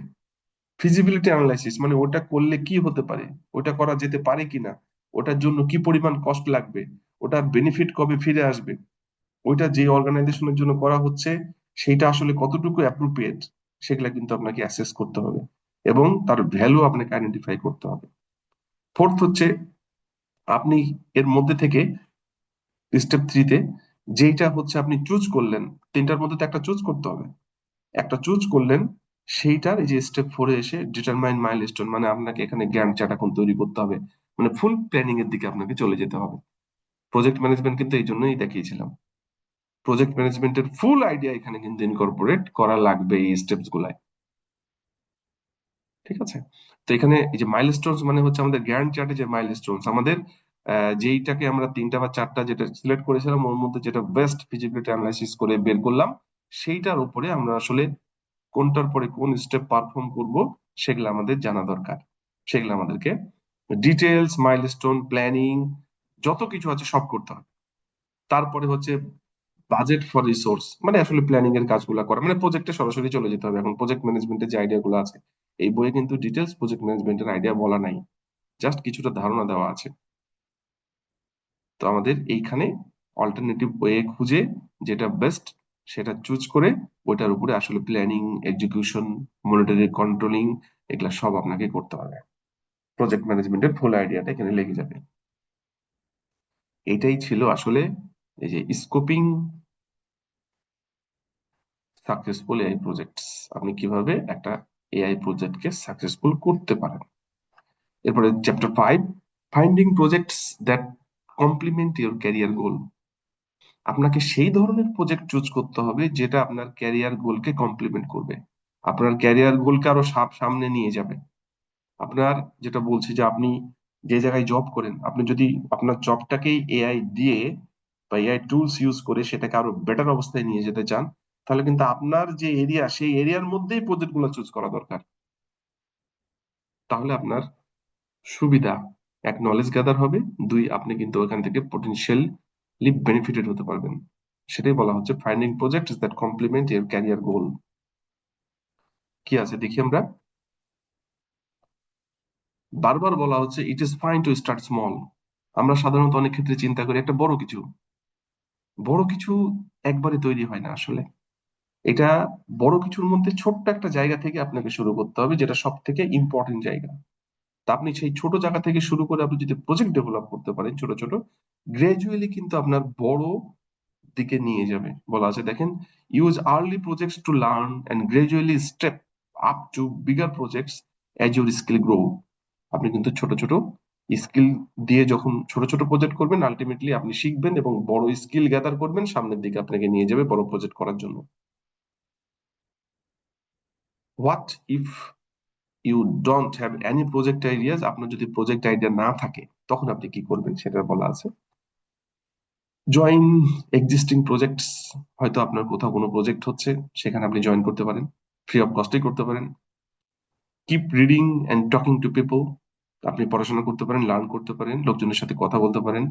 ফিজিবিলিটি অ্যানালাইসিস, মানে ওটা করলে কি হতে পারে, ওটা করা যেতে পারে কিনা, ওটার জন্য কি পরিমাণ কস্ট লাগবে, ওটার বেনিফিট কবে ফিরে আসবে, ওইটা যে অর্গানাইজেশনের জন্য করা হচ্ছে সেইটা আসলে কতটুকু অ্যাপ্রোপ্রিয়েট, সেগুলা কিন্তু আপনাকে অ্যাসেস করতে হবে, এবং তার ভ্যালু আপনাকে আইডেন্টিফাই করতে হবে। ফোর্থ হচ্ছে আপনি এর মধ্যে থেকে স্টেপ 3-তে যেইটা হচ্ছে আপনি চুজ করলেন, 3টার মধ্যে তো একটা চুজ করতে হবে, একটা চুজ করলেন, সেইটার এই যে স্টেপ 4-এ এসে ডিটারমাইন মাইলস্টোন, মানে আপনাকে এখানে গ্যান্ট চার্ট এখন তৈরি করতে হবে, মানে ফুল প্ল্যানিং এর দিকে আপনাকে চলে যেতে হবে। প্রজেক্ট ম্যানেজমেন্ট কিন্তু এই জন্যই দেখিয়েছিলাম। প্রজেক্ট ম্যানেজমেন্টের ফুল আইডিয়া এখানে কিন্তু ইনকর্পোরেট করা লাগবে এই স্টেপস গুলায়। ঠিক আছে? তো এখানে এই যে মাইলস্টোনস মানে হচ্ছে আমাদের গ্যান্ট চার্টে যে মাইলস্টোনস আমাদের, যেইটাকে আমরা 3টা বা 4টা যেটা সিলেক্ট করেছিলাম, ওর মধ্যে যেটা বেস্ট ফিজিবিলিটি অ্যানালাইসিস করে বের করলাম, সেইটার উপরে আমরা আসলে কোনটার পরে কোন স্টেপ পারফর্ম করব, সেগুলো আমাদের জানা দরকার। সেগুলো আমাদেরকে ডিটেলস, মাইলস্টোন, প্ল্যানিং, যত কিছু আছে সব করতে হবে। তারপরে হচ্ছে বাজেট ফর রিসোর্স, মানে আসলে প্ল্যানিং এর কাজগুলো করা, মানে প্রজেক্টে সরাসরি চলে যেতে হবে। এখন প্রজেক্ট ম্যানেজমেন্টের যে আইডিয়া গুলো আছে, এই বইয়ে কিন্তু ডিটেলস প্রজেক্ট ম্যানেজমেন্টের আইডিয়া বলা নাই, জাস্ট কিছুটা ধারণা দেওয়া আছে। তো আমাদের এইখানে অল্টারনেটিভ ওয়ে খুঁজে যেটা বেস্ট সেটা চুজ করে ওইটার উপরে আসলে প্ল্যানিং, এক্সিকিউশন, মনিটরিং, কন্ট্রোলিং, এগুলা সব আপনাকে করতে হবে। প্রজেক্ট ম্যানেজমেন্টের ফুল আইডিয়াটা এখানে লেগে যাবে। এটাই ছিল আসলে এই যে স্কোপিং সাকসেসফুল এআই প্রজেক্টস, আপনি কিভাবে একটা এআই প্রজেক্টকে সাকসেসফুল করতে পারেন। এরপরে chapter 5, finding projects that complement your career goal. আপনাকে সেই ধরনের প্রজেক্ট চুজ করতে হবে যেটা আপনার ক্যারিয়ার গোলকে কমপ্লিমেন্ট করবে, আপনার ক্যারিয়ার গোলকে আরো সামনে নিয়ে যাবে। আপনার যেটা বলছি যে আপনি যে জায়গায় জব করেন, আপনি যদি আপনার জবটাকেই এআই দিয়ে বা এআই টুলস ইউজ করে সেটাকে আরো বেটার অবস্থায় নিয়ে যেতে চান, তাহলে কিন্তু আপনার যে এরিয়া সেই এরিয়ার মধ্যেই প্রজেক্ট গুলো চুজ করা দরকার। তাহলে আপনার সুবিধা, এক নলেজ গ্যাদার হবে, দুই আপনি কিন্তু ওখান থেকে পটেনশিয়ালি বেনিফিটেড হতে পারবেন। সেটাই বলা হচ্ছে finding project that complement your career goal. কি আছে দেখি আমরা। বারবার বলা হচ্ছে it is fine to start small. আমরা সাধারণত অনেক ক্ষেত্রে চিন্তা করি একটা বড় কিছু, বড় কিছু একবারে তৈরি হয় না আসলে। এটা বড় কিছুর মধ্যে ছোট্ট একটা জায়গা থেকে আপনাকে শুরু করতে হবে, যেটা সব থেকে ইম্পর্টেন্ট জায়গা। তা আপনি সেই ছোট জায়গা থেকে শুরু করে আপনি যদি প্রজেক্ট ডেভেলপ করতে পারেন ছোট ছোট, গ্রাজুয়ালি কিন্তু আপনার বড় দিকে নিয়ে যাবে। বলা আছে দেখেন, use early projects to learn and gradually step up to bigger projects as your skill grow. আপনি কিন্তু ছোট ছোট স্কিল দিয়ে যখন ছোট ছোট প্রজেক্ট করবেন, আলটিমেটলি আপনি শিখবেন এবং বড় স্কিল গ্যাদার করবেন, সামনের দিকে আপনাকে নিয়ে যাবে বড় প্রজেক্ট করার জন্য। What if you don't have any project ideas, আপনার যদি প্রজেক্ট আইডিয়া না থাকে তখন আপনি কি করবেন সেটা বলা আছে। জয়েন এক্সিস্টিং প্রজেক্টস, হয়তো আপনার কোথাও কোনো প্রজেক্ট হচ্ছে, সেখানে আপনি জয়েন করতে পারেন, ফ্রি অফ কস্টেই করতে পারেন। Keep reading and talking to people, আপনি পড়াশোনা করতে পারেন, লার্ন করতে পারেন, লোকজনের সাথে কথা বলতে পারেন।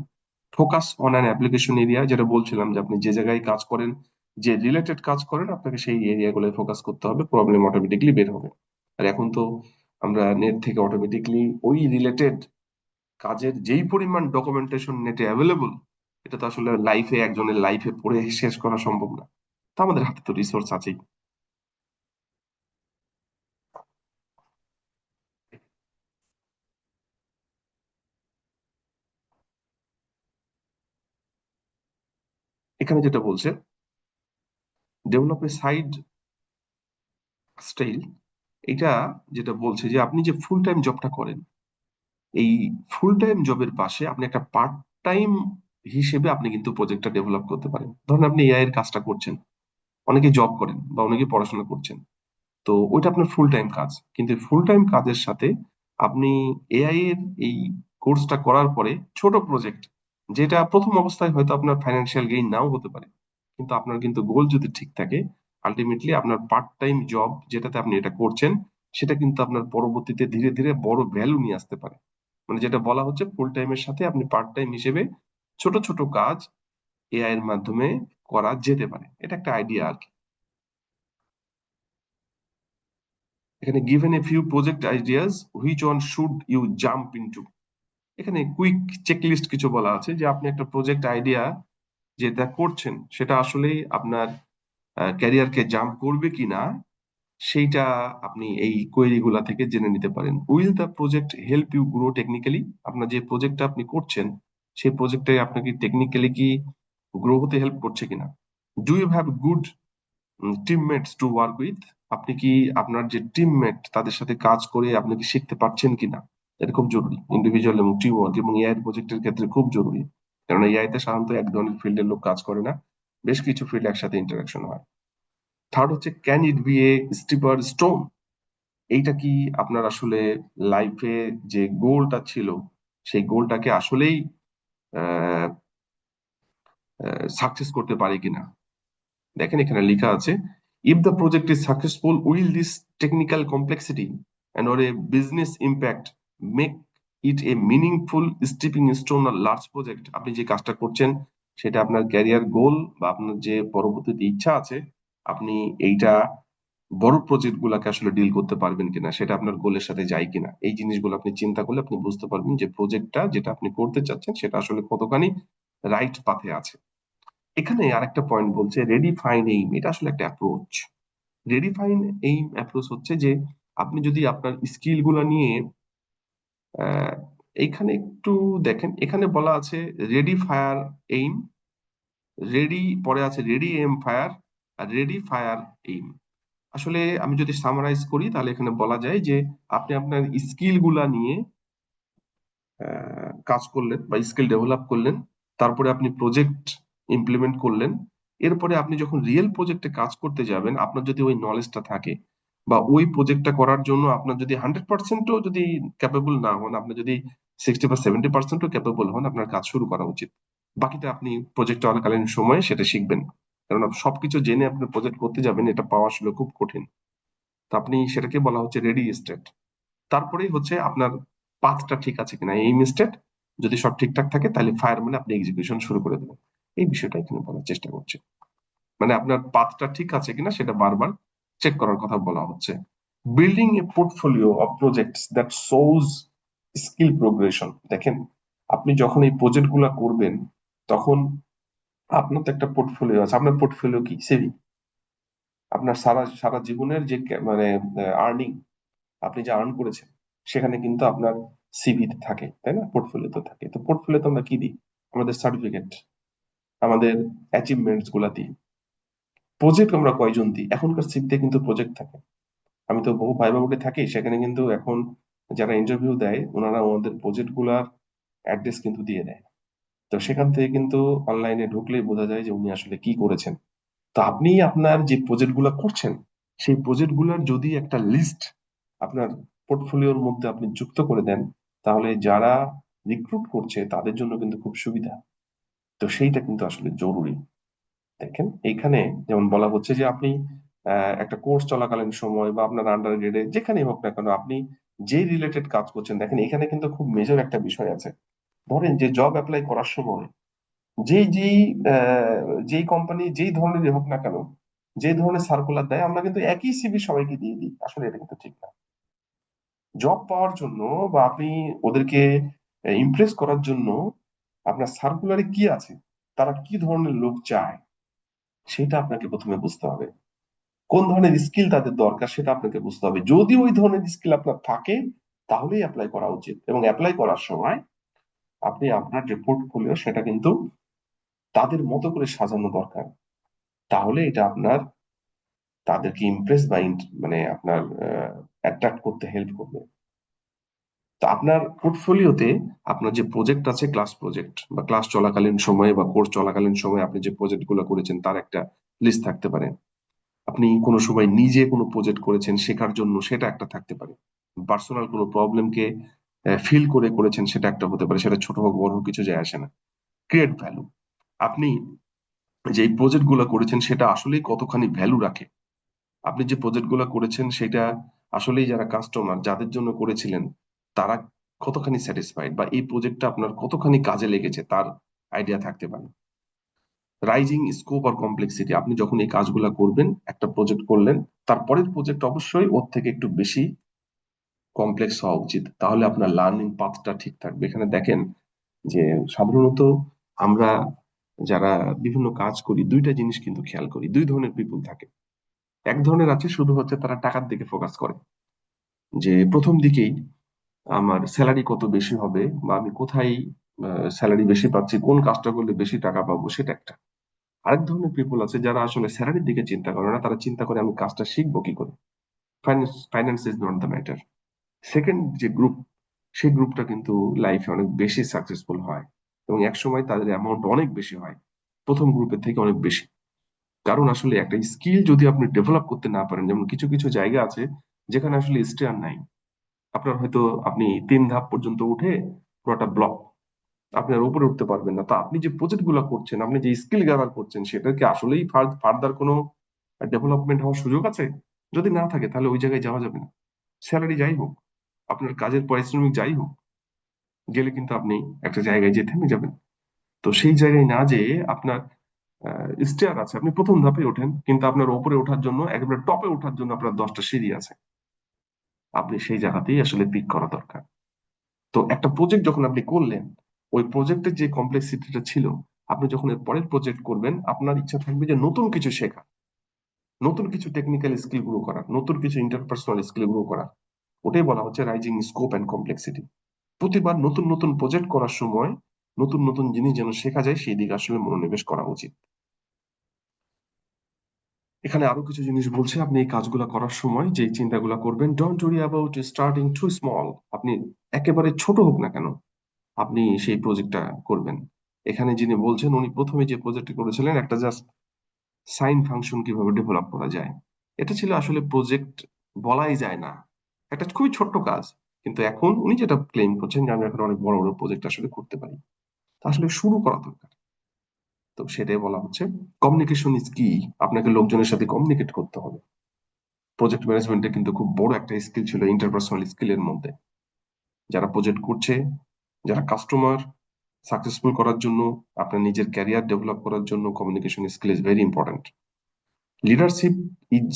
Focus on an application area, যেটা বলছিলাম যে আপনি যে জায়গায় কাজ করেন, যে রিলেটেড কাজ করেন, আপনাকে সেই এরিয়াগুলোয় ফোকাস করতে হবে, প্রবলেম অটোমেটিকলি বের হবে। আর এখন তো আমরা নেট থেকে অটোমেটিকলি ওই রিলেটেড কাজের যেই পরিমাণ ডকুমেন্টেশন নেটে অ্যাভেলেবল, এটা তো আসলে লাইফে একজনের লাইফে পড়ে শেষ করা সম্ভব না। তা আমাদের হাতে তো রিসোর্স আছেই। এখানে যেটা বলছে, ডেভেলপ এ সাইড স্টাইল, এটা যেটা বলছে যে আপনি যে ফুল টাইম জবটা করেন, এই ফুল টাইম জবের পাশে আপনি একটা পার্ট টাইম হিসেবে আপনি কিন্তু প্রজেক্টটা ডেভেলপ করতে পারেন। ধরুন আপনি এআই এর কাজটা করছেন, অনেকে জব করেন বা অনেকে পড়াশোনা করছেন, তো ওইটা আপনার ফুল টাইম কাজ। কিন্তু ফুল টাইম কাজের সাথে আপনি এআই এর এই কোর্সটা করার পরে ছোট প্রজেক্ট, যেটা প্রথম অবস্থায় হয়তো আপনার ফাইন্যান্সিয়াল গেইন নাও হতে পারে, কিন্তু আপনার কিন্তু গোল যদি ঠিক থাকে, আলটিমেটলি আপনার পার্ট টাইম জব যেটাতে আপনি এটা করছেন, সেটা কিন্তু আপনার পরবর্তীতে ধীরে ধীরে বড় ভ্যালু নিয়ে আসতে পারে। মানে যেটা বলা হচ্ছে ফুল টাইমের সাথে আপনি পার্ট টাইম হিসেবে ছোট ছোট কাজ এআই এর মাধ্যমে করা যেতে পারে। এটা একটা আইডিয়া আর কি। এখানে given a few project ideas, which one should you jump into. এখানে কুইক চেকলিস্ট কিছু বলা আছে যে আপনি একটা প্রজেক্ট আইডিয়া যেটা করছেন সেটা আসলেই আপনার ক্যারিয়ারকে জাম্প করবে কিনা, সেইটা আপনি এই কোয়েরি গুলা থেকে জেনে নিতে পারেন। Will the project help you grow technically, আপনার যে প্রজেক্টটা আপনি করছেন সেই প্রজেক্টে আপনাকে টেকনিক্যালি কি গ্রো হতে হেল্প করছে কিনা। Do you have good teammates to work with, আপনি কি আপনার যে টিমমেট তাদের সাথে কাজ করে আপনি কি শিখতে পারছেন কিনা। এটা খুব জরুরি, ইন্ডিভিজুয়াল এবং টিম ওয়ার্ক, এবং এআই প্রজেক্টের ক্ষেত্রে খুব জরুরি। কারণ এআই তে সাধারণত এক ধরনের ফিল্ডের লোক কাজ করে না, বেশ কিছু ফিল্ড একসাথে ইন্টারাকশন হয়। থার্ড হচ্ছে can it B A stripper stone, এইটা কি আপনার আসলে লাইফে যে গোলটা ছিল সেই গোলটাকে আসলেই সাকসেস করতে পারে কিনা। দেখেন এখানে লেখা আছে, if the project is successful will this technical complexity and or a business impact make it a meaningful stepping stone আর লার্জ প্রজেক্ট। আপনি যে কাজটা করছেন সেটা আপনার ক্যারিয়ার গোল বা আপনার যে পরবর্তীতে ইচ্ছা আছে, আপনি এইটা বড় প্রজেক্ট গুলাকে আসলে ডিল করতে পারবেন কিনা, সেটা আপনার গোলের সাথে যায় কিনা, এই জিনিসগুলো আপনি চিন্তা করলে আপনি বুঝতে পারবেন যে প্রজেক্টটা যেটা আপনি করতে চাচ্ছেন সেটা আসলে কতখানি রাইট পাথে আছে। এখানে আরেকটা পয়েন্ট বলছে রেডিফাইন এইম, এটা আসলে একটা অ্যাপ্রোচ। রেডিফাইন এইম অ্যাপ্রোচ হচ্ছে যে আপনি যদি আপনার স্কিল গুলা নিয়ে এইখানে একটু দেখেন, এখানে বলা আছে রেডি ফায়ার এইম রেডি, পরে আছে রেডি এম ফায়ার, আর রেডি ফায়ার এইম। আসলে আমি যদি সামারাইজ করি তাহলে এখানে বলা যায় যে আপনি আপনার স্কিল গুলা নিয়ে কাজ করলেন বা স্কিল ডেভেলপ করলেন, তারপরে আপনি প্রজেক্ট ইমপ্লিমেন্ট করলেন। এরপরে আপনি যখন রিয়েল প্রজেক্টে কাজ করতে যাবেন, আপনার যদি ওই নলেজটা থাকে বা ওই প্রজেক্টটা করার জন্য আপনার যদি 100%ও যদি ক্যাপেবল না হন, আপনি যদি 60 বা 70%ও ক্যাপেবল হন, আপনার কাজ শুরু করা উচিত। বাকিটা আপনি প্রজেক্ট চলাকালীন সময়ে সেটা শিখবেন। কারণ সবকিছু জেনে আপনি প্রজেক্ট করতে যাবেন, এটা পাওয়া আসলে খুব কঠিন। তো আপনি সেটাকে বলা হচ্ছে রেডি স্টেট। তারপরেই হচ্ছে আপনার পাথটা ঠিক আছে কিনা, এই স্টেট যদি সব ঠিকঠাক থাকে তাহলে ফায়ার মানে আপনি এক্সিকিউশন শুরু করে দেবেন। এই বিষয়টা এখানে বলার চেষ্টা করছি। মানে আপনার পাথটা ঠিক আছে কিনা সেটা বারবার চেক করার কথা বলা হচ্ছে। Building A portfolio of projects that shows skill progression. দেখেন, আপনি যখন এই প্রজেক্ট গুলা করবেন তখন আপনার তো একটা পোর্টফোলিও আছে। আপনার পোর্টফোলিও কি? সিভি। আপনার সারা সারা জীবনের যে মানে আর্নিং, আপনি যে আর্ন করেছেন সেখানে কিন্তু আপনার সিভিতে থাকে, তাই না? পোর্টফোলিওতে থাকে। তো পোর্টফোলিওতে আমরা কি দিই? আমাদের সার্টিফিকেট, আমাদের অ্যাচিভমেন্টস গুলা দিই। প্রজেক্ট আমরা কয়জন দিই? এখনকার সিভিতে কিন্তু প্রজেক্ট থাকে। আমি তো বহু ভাইবা বোর্ডে থাকি, সেখানে কিন্তু এখন যারা ইন্টারভিউ দেয় ওনারা ওনাদের প্রজেক্ট গুলার অ্যাড্রেস কিন্তু দিয়ে দেয়। তো সেখান থেকে কিন্তু অনলাইনে ঢুকলেই বোঝা যায় যে উনি আসলে কি করেছেন। তো আপনি আপনার যে প্রজেক্ট গুলা করছেন, সেই প্রজেক্ট গুলার যদি একটা লিস্ট আপনার পোর্টফোলিওর মধ্যে আপনি যুক্ত করে দেন, তাহলে যারা রিক্রুট করছে তাদের জন্য কিন্তু খুব সুবিধা। তো সেইটা কিন্তু আসলে জরুরি। দেখেন এইখানে যেমন বলা হচ্ছে যে আপনি একটা কোর্স চলাকালীন সময় বা আপনার আন্ডার গ্রেডে যেখানেই হোক না কেন, আপনি যে রিলেটেড কাজ করছেন, দেখেন এখানে কিন্তু খুব মেজর একটা বিষয় আছে। ধরেন যে জব অ্যাপ্লাই করার সময় যেই যেই যেই কোম্পানি যেই ধরনেরই হোক না কেন, যে ধরনের সার্কুলার দেয়, আমরা কিন্তু একই সিভি সবাইকে দিয়ে দিই। আসলে এটা কিন্তু ঠিক না। জব পাওয়ার জন্য বা আপনি ওদেরকে ইমপ্রেস করার জন্য আপনার সার্কুলারে কি আছে, তারা কি ধরনের লোক চায়, সেটা আপনাকে প্রথমে বুঝতে হবে। কোন ধরনের স্কিল তাদের দরকার সেটা আপনাকে বুঝতে হবে। যদি ওই ধরনের স্কিল আপনার থাকে তাহলেই অ্যাপ্লাই করা উচিত। এবং অ্যাপ্লাই করার সময় আপনি আপনার যে পোর্টফোলিও সেটা কিন্তু তাদের মতো করে সাজানো দরকার। তাহলে এটা আপনার তাদেরকে ইমপ্রেস বা মানে আপনার অ্যাট্রাক্ট করতে হেল্প করবে। তো আপনার পোর্টফোলিওতে আপনার যে প্রজেক্ট আছে, ক্লাস প্রজেক্ট বা ক্লাস চলাকালীন সময়ে বা কোর্স চলাকালীন সময়ে আপনি যে প্রজেক্ট গুলো করেছেন তার একটা লিস্ট থাকতে পারে। আপনি কোনো সময় নিজে কোনো প্রজেক্ট করেছেন শেখার জন্য, সেটা একটা থাকতে পারে। পার্সোনাল কোনো প্রবলেমকে ফিল করে করেছেন, সেটা একটা হতে পারে। সেটা ছোট হোক বড় হোক কিছু যায় আসে না। Create value. আপনি যে প্রজেক্ট গুলো করেছেন সেটা আসলেই কতখানি ভ্যালু রাখে। আপনি যে প্রজেক্ট গুলো করেছেন সেটা আসলেই যারা কাস্টমার যাদের জন্য করেছিলেন তারা কতখানি স্যাটিসফাইড, বা এই প্রজেক্টটা আপনার কতখানি কাজে লেগেছে তার আইডিয়া থাকতে পারে। রাইজিং স্কোপ আর কমপ্লেক্সিটি। আপনি যখন এই কাজগুলা করবেন, একটা প্রজেক্ট করলেন, তারপরের প্রজেক্ট অবশ্যই ওর থেকে একটু বেশি কমপ্লেক্স হওয়া উচিত, তাহলে আপনার লার্নিং পাথটা ঠিক থাকবে। এখানে দেখেন যে সাধারণত আমরা যারা বিভিন্ন কাজ করি দুইটা জিনিস কিন্তু খেয়াল করি। দুই ধরনের পিপুল থাকে। এক ধরনের আছে শুধু হচ্ছে তারা টাকার দিকে ফোকাস করে, যে প্রথম দিকেই আমার স্যালারি কত বেশি হবে বা আমি কোথায় স্যালারি বেশি পাচ্ছি, কোন কাজটা করলে বেশি টাকা পাবো, সেটা একটা। আরেক ধরনের পিপল আছে যারা আসলে স্যালারির দিকে চিন্তা করে না, তারা চিন্তা করে আমি কাজটা শিখবো কি করে। Finance is not the matter. Second যে গ্রুপ, সেই গ্রুপটা কিন্তু লাইফে অনেক বেশি সাকসেসফুল হয় এবং একসময় তাদের অ্যামাউন্ট অনেক বেশি হয় প্রথম গ্রুপের থেকে অনেক বেশি। কারণ আসলে একটা স্কিল যদি আপনি ডেভেলপ করতে না পারেন, যেমন কিছু কিছু জায়গা আছে যেখানে আসলে স্টেয়ার নাই। আপনার হয়তো আপনি 3 ধাপ পর্যন্ত উঠে পুরোটা ব্লক, আপনি আর উপরে উঠতে পারবেন না। তো আপনি যে প্রজেক্ট গুলো করছেন, আপনি যে স্কিল গ্যাদার করছেন, সেটা কি আসলেই ফার্দার কোনো ডেভেলপমেন্ট হওয়ার সুযোগ আছে? যদি না থাকে তাহলে ওই জায়গায় যাওয়া যাবে না। স্যালারি যাই হোক, আপনার কাজের পারিশ্রমিক যাই হোক, গেলে কিন্তু আপনি একটা জায়গায় যেয়ে থেমে যাবেন। তো সেই জায়গায় না যেয়ে আপনার স্টেয়ার আছে, আপনি প্রথম ধাপে ওঠেন, কিন্তু আপনার উপরে ওঠার জন্য, একেবারে টপে ওঠার জন্য আপনার 10টা সিঁড়ি আছে। আপনি সেই জায়গাতেই আসলে পিক করা দরকার। তো একটা প্রজেক্ট যখন আপনি করলেন, ওই প্রজেক্টের যে কমপ্লেক্সিটিটা ছিল, আপনি যখন এর পরের প্রজেক্ট করবেন আপনার ইচ্ছা থাকবে যে নতুন কিছু শেখা, নতুন কিছু টেকনিক্যাল স্কিল গ্রো করা, নতুন কিছু ইন্টারপার্সোনাল স্কিল গ্রো করা। ওটাই বলা হচ্ছে রাইজিং স্কোপ অ্যান্ড কমপ্লেক্সিটি। প্রতিবার নতুন নতুন প্রজেক্ট করার সময় নতুন নতুন জিনিস যেন শেখা যায় সেই দিকে আসলে মনোনিবেশ করা উচিত। এখানে আরো কিছু জিনিস বলছে, আপনি এই কাজগুলা করার সময় যে চিন্তাগুলা করবেন, don't worry about starting two small. আপনি একেবারে ছোট হোক না কেন, আপনি সেই প্রজেক্টটা করবেন। এখানে যিনি বলছেন উনি প্রথমে যে প্রজেক্টটি করেছিলেন একটা জাস্ট সাইন ফাংশন কিভাবে ডেভেলপ করা যায়, এটা ছিল আসলে প্রজেক্ট বলাই যায় না, একটা খুবই ছোট্ট কাজ। কিন্তু এখন উনি যেটা ক্লেম করছেন যে আমি এখন অনেক বড় বড় প্রজেক্ট আসলে করতে পারি। তা আসলে শুরু করা দরকার। তো সেটাই বলা হচ্ছে, কমিউনিকেশন ইজ কি। আপনাকে লোকজনের সাথে কমিউনিকেট করতে হবে। প্রজেক্ট ম্যানেজমেন্টে কিন্তু খুব বড় একটা স্কিল ছিল ইন্টারপার্সোনাল স্কিলের মধ্যে। যারা প্রজেক্ট করছে, যারা কাস্টমার সাকসেসফুল করার জন্য, আপনার নিজের ক্যারিয়ার ডেভেলপ করার জন্য communication skill is very important. Leadership is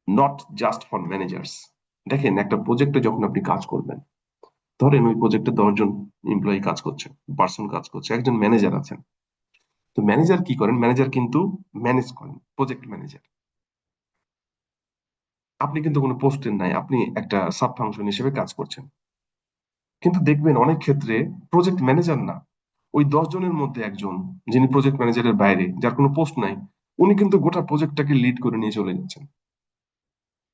not just for managers. দেখেন, একটা প্রজেক্টে যখন আপনি কাজ করবেন, ধরেন ওই প্রজেক্টে 10 জন এমপ্লয়ি কাজ করছে, পার্সন কাজ করছে, একজন ম্যানেজার আছেন। তো ম্যানেজার কি করেন? ম্যানেজার কিন্তু ম্যানেজ করেন, প্রজেক্ট ম্যানেজার। আপনি কিন্তু কোনো পোস্টের নাই, আপনি একটা সাব ফাংশন হিসেবে কাজ করছেন। কিন্তু দেখবেন অনেক ক্ষেত্রে প্রজেক্ট ম্যানেজার না, ওই 10 জনের মধ্যে একজন, যিনি প্রজেক্ট ম্যানেজারের বাইরে, যার কোনো পোস্ট নাই, উনি কিন্তু গোটা প্রজেক্টটাকে লিড করে নিয়ে চলে যাচ্ছেন।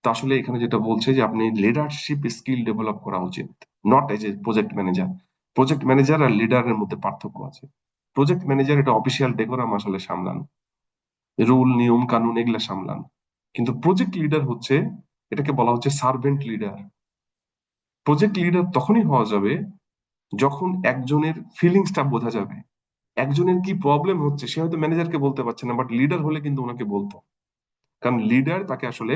তো আসলে এখানে যেটা বলছে যে আপনি লিডারশিপ স্কিল ডেভেলপ করা উচিত, not as a project manager. Project manager আর লিডারের মধ্যে পার্থক্য আছে। প্রজেক্ট ম্যানেজার এটা অফিসিয়াল ডেকোরাম আসলে সামলান, রুল নিয়ম কানুন এগুলা সামলান। কিন্তু প্রজেক্ট লিডার হচ্ছে, এটাকে বলা হচ্ছে সার্ভেন্ট লিডার। প্রজেক্ট লিডার তখনই হওয়া যাবে যখন একজনের ফিলিংসটা বোঝা যাবে, একজনের কি প্রবলেম হচ্ছে সে হয়তো ম্যানেজারকে বলতে পারছে না, বাট লিডার হলে কিন্তু ওনাকে বলতো। কারণ লিডার তাকে আসলে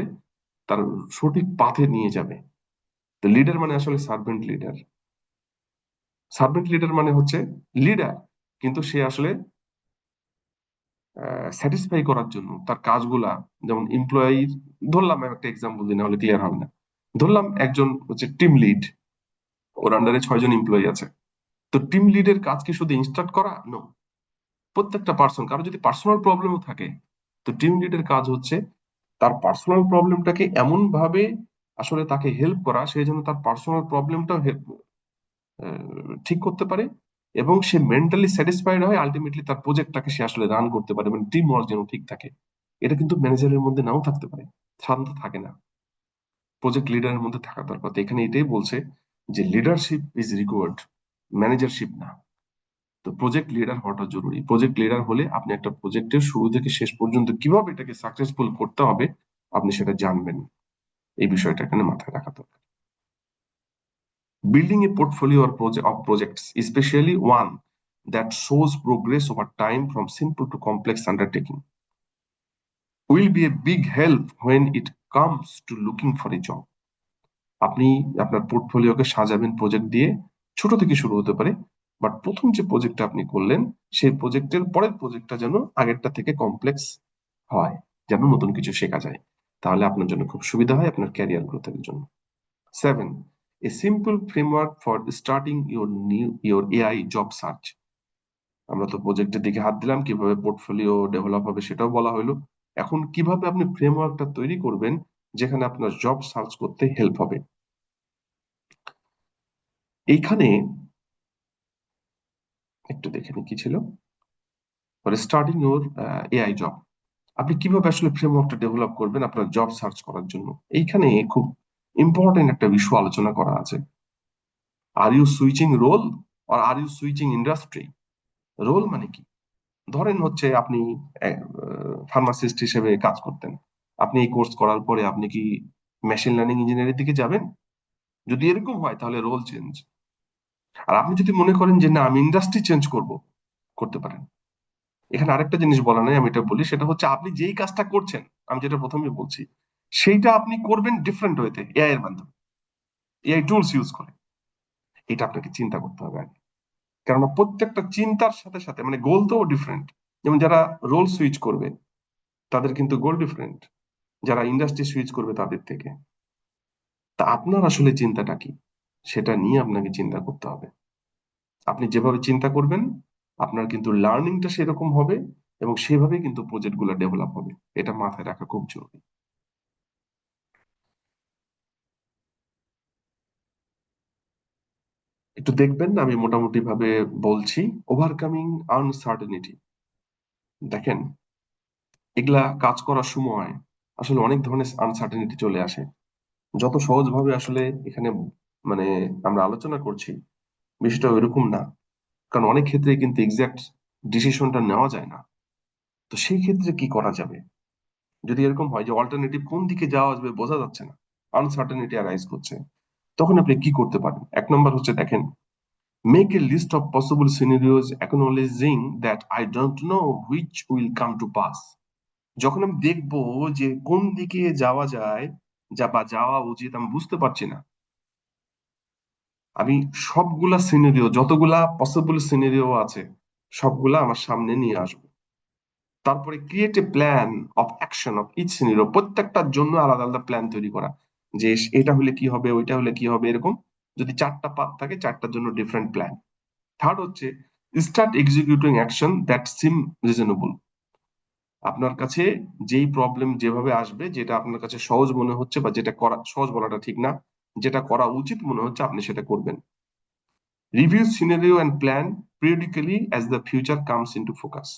তার সঠিক পাথে নিয়ে যাবে। তো লিডার মানে আসলে সার্ভেন্ট লিডার। সার্ভেন্ট লিডার মানে হচ্ছে লিডার, কিন্তু সে আসলে স্যাটিসফাই করার জন্য তার কাজগুলা, যেমন এমপ্লয়ি, ধরলাম আমি একটা এক্সাম্পল দিই, না হলে ক্লিয়ার হবে না। ধরলাম একজন হচ্ছে টিম লিড, ওর আন্ডারে 6 জন এমপ্লয়ি আছে। তো টিম লিডের কাজ কি শুধু ইনস্ট্রাক্ট করা? নো। প্রত্যেকটা পার্সন, কারো যদি পার্সোনাল প্রবলেমও থাকে, তো টিম লিডের কাজ হচ্ছে তার পার্সোনাল প্রবলেমটাকে এমন ভাবে আসলে তাকে হেল্প করা, সেই জন্য তার পার্সোনাল প্রবলেমটাও ঠিক করতে পারে, এবং সে মেন্টালি স্যাটিসফাইড হয়, আলটিমেটলি তার প্রজেক্টটাকে সে আসলে রান করতে পারে, মানে টিম ওয়ার্ক যেন ঠিক থাকে। এটা কিন্তু ম্যানেজারের মধ্যে নাও থাকতে পারে, শান্ত থাকে না, প্রজেক্ট লিডারের মধ্যে থাকা দরকার। তো এখানে এটাই বলছে যে লিডারশিপ ইজ রিকোয়ার্ড, ম্যানেজারশিপ না। তো প্রজেক্ট লিডার হওয়াটা জরুরি। প্রজেক্ট লিডার হলে আপনি একটা প্রজেক্টের শুরু থেকে শেষ পর্যন্ত কিভাবে এটাকে সাকসেসফুল করতে হবে আপনি সেটা জানবেন। এই বিষয়টা এখানে মাথায় রাখা দরকার। Building a portfolio or of projects, especially one that shows progress over time from simple to complex undertaking, will be a big help when it comes to looking for a job. আপনি আপনার পোর্টফোলিওকে সাজাবেন প্রজেক্ট দিয়ে, ছোট থেকে শুরু হতে পারে, বাট প্রথম যে প্রজেক্টটা আপনি করলেন সেই প্রজেক্টের পরের প্রজেক্টটা যেন আগেরটা থেকে কমপ্লেক্স হয়, যেন নতুন কিছু শেখা যায়। তাহলে আপনার জন্য খুব সুবিধা হয় আপনার ক্যারিয়ার গ্রোথের জন্য। 7, a simple framework for starting your AI job search. আমরা তো প্রজেক্টের দিকে হাত দিলাম, কিভাবে পোর্টফোলিও ডেভেলপ হবে সেটাও বলা হলো। এখন কিভাবে আপনি ফ্রেমওয়ার্কটা তৈরি করবেন যেখানে আপনার জব সার্চ করতে হেল্প হবে। এইখানে একটু দেখে নিই কি ছিল, স্টার্টিং ইউর এআই জব। আপনি কিভাবে আসলে ফ্রেমওয়ার্কটা ডেভেলপ করবেন আপনার জব সার্চ করার জন্য। এইখানে খুব ইম্পর্টেন্ট একটা বিষয় আলোচনা করা আছে। আর ইউ সুইচিং রোল আর are you switching industry? Role মানে কি? ধরেন হচ্ছে আপনি ফার্মাসিস্ট হিসেবে কাজ করতেন, আপনি এই কোর্স করার পরে আপনি কি মেশিন লার্নিং ইঞ্জিনিয়ারের দিকে যাবেন? যদি এরকম হয় তাহলে রোল চেঞ্জ। আর আপনি যদি মনে করেন যে না আমি ইন্ডাস্ট্রি চেঞ্জ করব, করতে পারেন। এখানে আরেকটা জিনিস বলা নাই, আমি এটা বলি, সেটা হচ্ছে আপনি যেই কাজটা করছেন, আমি যেটা প্রথমে বলছি, সেইটা আপনি করবেন ডিফারেন্ট ওয়েতে, এআই এর মাধ্যমে, এআই টুলস ইউজ করে। এটা আপনাকে চিন্তা করতে হবে আগে। কেননা প্রত্যেকটা চিন্তার সাথে সাথে মানে গোল তো ডিফারেন্ট। যেমন যারা রোল সুইচ করবে তাদের কিন্তু গোল ডিফারেন্ট, যারা ইন্ডাস্ট্রি সুইচ করবে তাদের থেকে। তা আপনার আসলে চিন্তাটা কি, সেটা নিয়ে আপনাকে চিন্তা করতে হবে। আপনি যেভাবে চিন্তা করবেন আপনার কিন্তু লার্নিংটা সেরকম হবে, এবং সেভাবে কিন্তু প্রজেক্ট গুলো ডেভেলপ হবে। এটা মাথায় রাখা খুব জরুরি। একটু দেখবেন, আমি মোটামুটি ভাবে বলছি। ওভারকামিং আনসার্টেনিটি, দেখেন, এগুলা কাজ করার সময় আসলে অনেক ধরনের আনসার্টেনিটি চলে আসে। যত সহজভাবে আসলে এখানে মানে আমরা আলোচনা করছি, বিষয়টা এরকম না। কারণ অনেক ক্ষেত্রে কিন্তু এক্সাক্ট ডিসিশনটা নেওয়া যায় না। তো সেই ক্ষেত্রে কি করা যাবে? যদি এরকম হয় যে অল্টারনেটিভ কোন দিকে যাওয়া যাবে বোঝা যাচ্ছে না, আনসার্টেনিটি অ্যারাইজ করছে, তখন আপনি কি করতে পারেন? এক নম্বর হচ্ছে, দেখেন, make a list of possible scenarios acknowledging that I don't know which will come to pass. যখন আমি দেখবো যে কোন দিকে যাওয়া যায়, বা যাওয়া উচিত, আমি বুঝতে পারছি না, আমি সবগুলা সিনারিও, যতগুলা পসিবল সিনারিও আছে, সবগুলা আমার সামনে নিয়ে আসবো। তারপরে create a plan of action of each scenario, প্রত্যেকটার জন্য আলাদা আলাদা প্ল্যান তৈরি করা, যে এটা হলে কি হবে, ওইটা হলে কি হবে, এরকম। যদি চারটা পার্ট থাকে, চারটার জন্য ডিফারেন্ট প্ল্যান। থার্ড হচ্ছে, start executing action that SIM reasonable. আপনার কাছে যেই প্রবলেম যেভাবে আসবে, যেটা আপনার কাছে সহজ মনে হচ্ছে, বা যেটা করা সহজ বলাটা ঠিক না, যেটা করা উচিত মনে হচ্ছে, আপনি সেটা করবেন। Review scenario and plan periodically as the future comes into focus.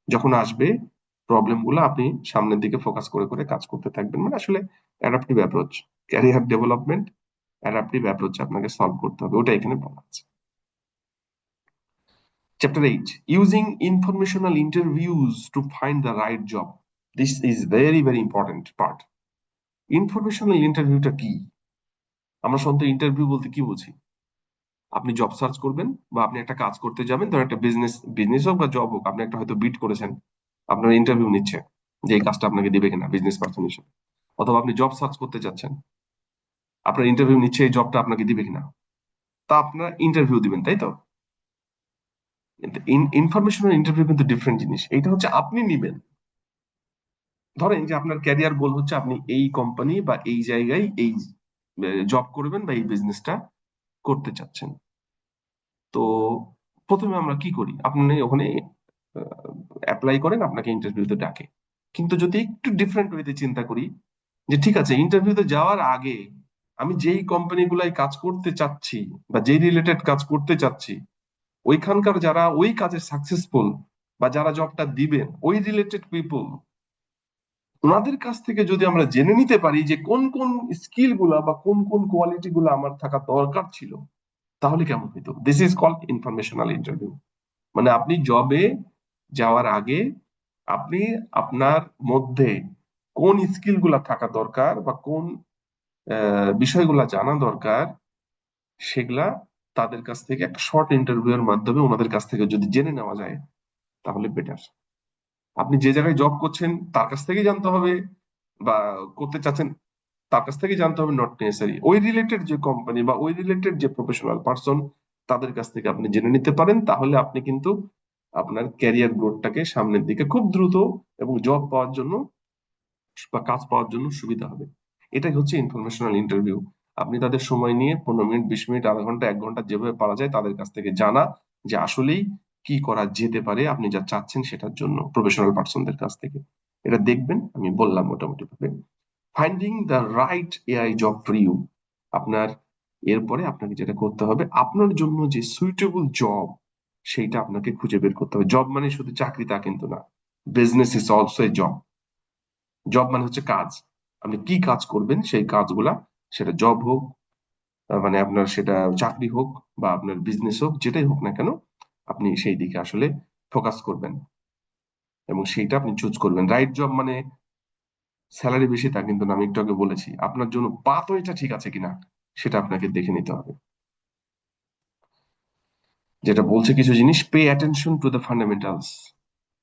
যখন আসবে প্রবলেম গুলো, আপনি সামনের দিকে ফোকাস করে করে কাজ করতে থাকবেন। মানে আসলে adaptive approach, career development adaptive approach আপনাকে সলভ করতে হবে, ওটা এখানে বলা আছে। Chapter 8, using informational interviews to find the right job. This is very very important part. Informational ইন্টারভিউটা কি? আমরা সাধারণত ইন্টারভিউ বলতে কি বুঝি? আপনি জব সার্চ করবেন, বা আপনি একটা কাজ করতে যাবেন, ধর একটা বিজনেস, হোক বা জব হোক, আপনি একটা হয়তো বিড করেছেন, আপনার ইন্টারভিউ নিচ্ছে যে এই কাজটা আপনাকে দিবে কিনা বিজনেস পার্সন হিসেবে। অথবা আপনি জব সার্চ করতে যাচ্ছেন, আপনার ইন্টারভিউ নিচ্ছে এই জবটা আপনাকে দিবে কিনা, তা আপনার ইন্টারভিউ দিবেন, তাই তো? ইনফরমেশনাল ইন্টারভিউ কিন্তু ডিফারেন্ট জিনিস। এইটা হচ্ছে আপনি নিবেন, ধরেন যে আপনার ক্যারিয়ার গোল হচ্ছে আপনি এই কোম্পানি বা এই জায়গায় এই জব করবেন, বা এই বিজনেসটা করতে চাচ্ছেন। তো প্রথমে আমরা কি করি, আপনি ওখানে অ্যাপ্লাই করেন, আপনাকে ইন্টারভিউতে ডাকে। কিন্তু যদি একটু ডিফারেন্ট ওয়েতে চিন্তা করি, যে ঠিক আছে, ইন্টারভিউতে যাওয়ার আগে আমি যেই কোম্পানিগুলাই কাজ করতে চাচ্ছি, বা যেই রিলেটেড কাজ করতে চাচ্ছি, ওইখানকার যারা ওই কাজে সাকসেসফুল, বা যারা জবটা দিবেন, ওই রিলেটেড পিপল, ওনাদের কাছ থেকে যদি আমরা জেনে নিতে পারি যে কোন কোন স্কিল গুলা বা কোন কোন কোয়ালিটি গুলা আমার থাকা দরকার ছিল, তাহলে কেমন হইতো? This is called informational interview. মানে আপনি জবে যাওয়ার আগে আপনি আপনার মধ্যে কোন স্কিল গুলা থাকা দরকার, বা কোন বিষয়গুলা জানা দরকার, সেগুলা তাদের কাছ থেকে একটা শর্ট ইন্টারভিউ এর মাধ্যমে ওনাদের কাছ থেকে যদি জেনে নেওয়া যায়, তাহলে বেটার। আপনি যে জায়গায় জব করছেন তার কাছ থেকেই জানতে হবে, বা করতে চাচ্ছেন তার কাছ থেকেই জানতে হবে, নট নেসেসারি ওই রিলেটেড যে কোম্পানি বা ওই রিলেটেড যে প্রফেশনাল পার্সন, তাদের কাছ থেকে আপনি জেনে নিতে পারেন। তাহলে আপনি কিন্তু আপনার ক্যারিয়ার গ্রোথটাকে সামনের দিকে খুব দ্রুত এবং জব পাওয়ার জন্য বা কাজ পাওয়ার জন্য সুবিধা হবে। এটাই হচ্ছে ইনফরমেশনাল ইন্টারভিউ। আপনি তাদের সময় নিয়ে 15 মিনিট, 20 মিনিট, আধা ঘন্টা, 1 ঘন্টা, যেভাবে পারা যায় তাদের কাছ থেকে জানা, যে আসলেই কি করা যেতে পারে আপনি যা চাচ্ছেন সেটার জন্য, প্রফেশনাল পার্সনদের কাছ থেকে। এটা দেখবেন, আমি বললাম মোটামুটি ভাবে। Finding the right AI job for you. আপনার এরপরে আপনাকে যেটা করতে হবে, আপনার জন্য যে সুইটেবল জব, সেইটা আপনাকে খুঁজে বের করতে হবে। জব মানে শুধু চাকরি তা কিন্তু না, business is also a job. Job মানে হচ্ছে কাজ, আপনি কি কাজ করবেন সেই কাজগুলা, সেটা জব হোক, মানে আপনার সেটা চাকরি হোক, বা আপনার বিজনেস হোক, যেটাই হোক না কেন, আপনি সেই দিকে আসলে ফোকাস করবেন, এবং সেইটা আপনি চুজ করবেন। রাইট জব মানে স্যালারি বেশি তা কিন্তু না, আমি একটু আগে বলেছি, আপনার জন্য পাথওয়েটা ঠিক আছে কিনা সেটা আপনাকে দেখে নিতে হবে। যেটা বলছে কিছু জিনিস, pay attention to the fundamentals.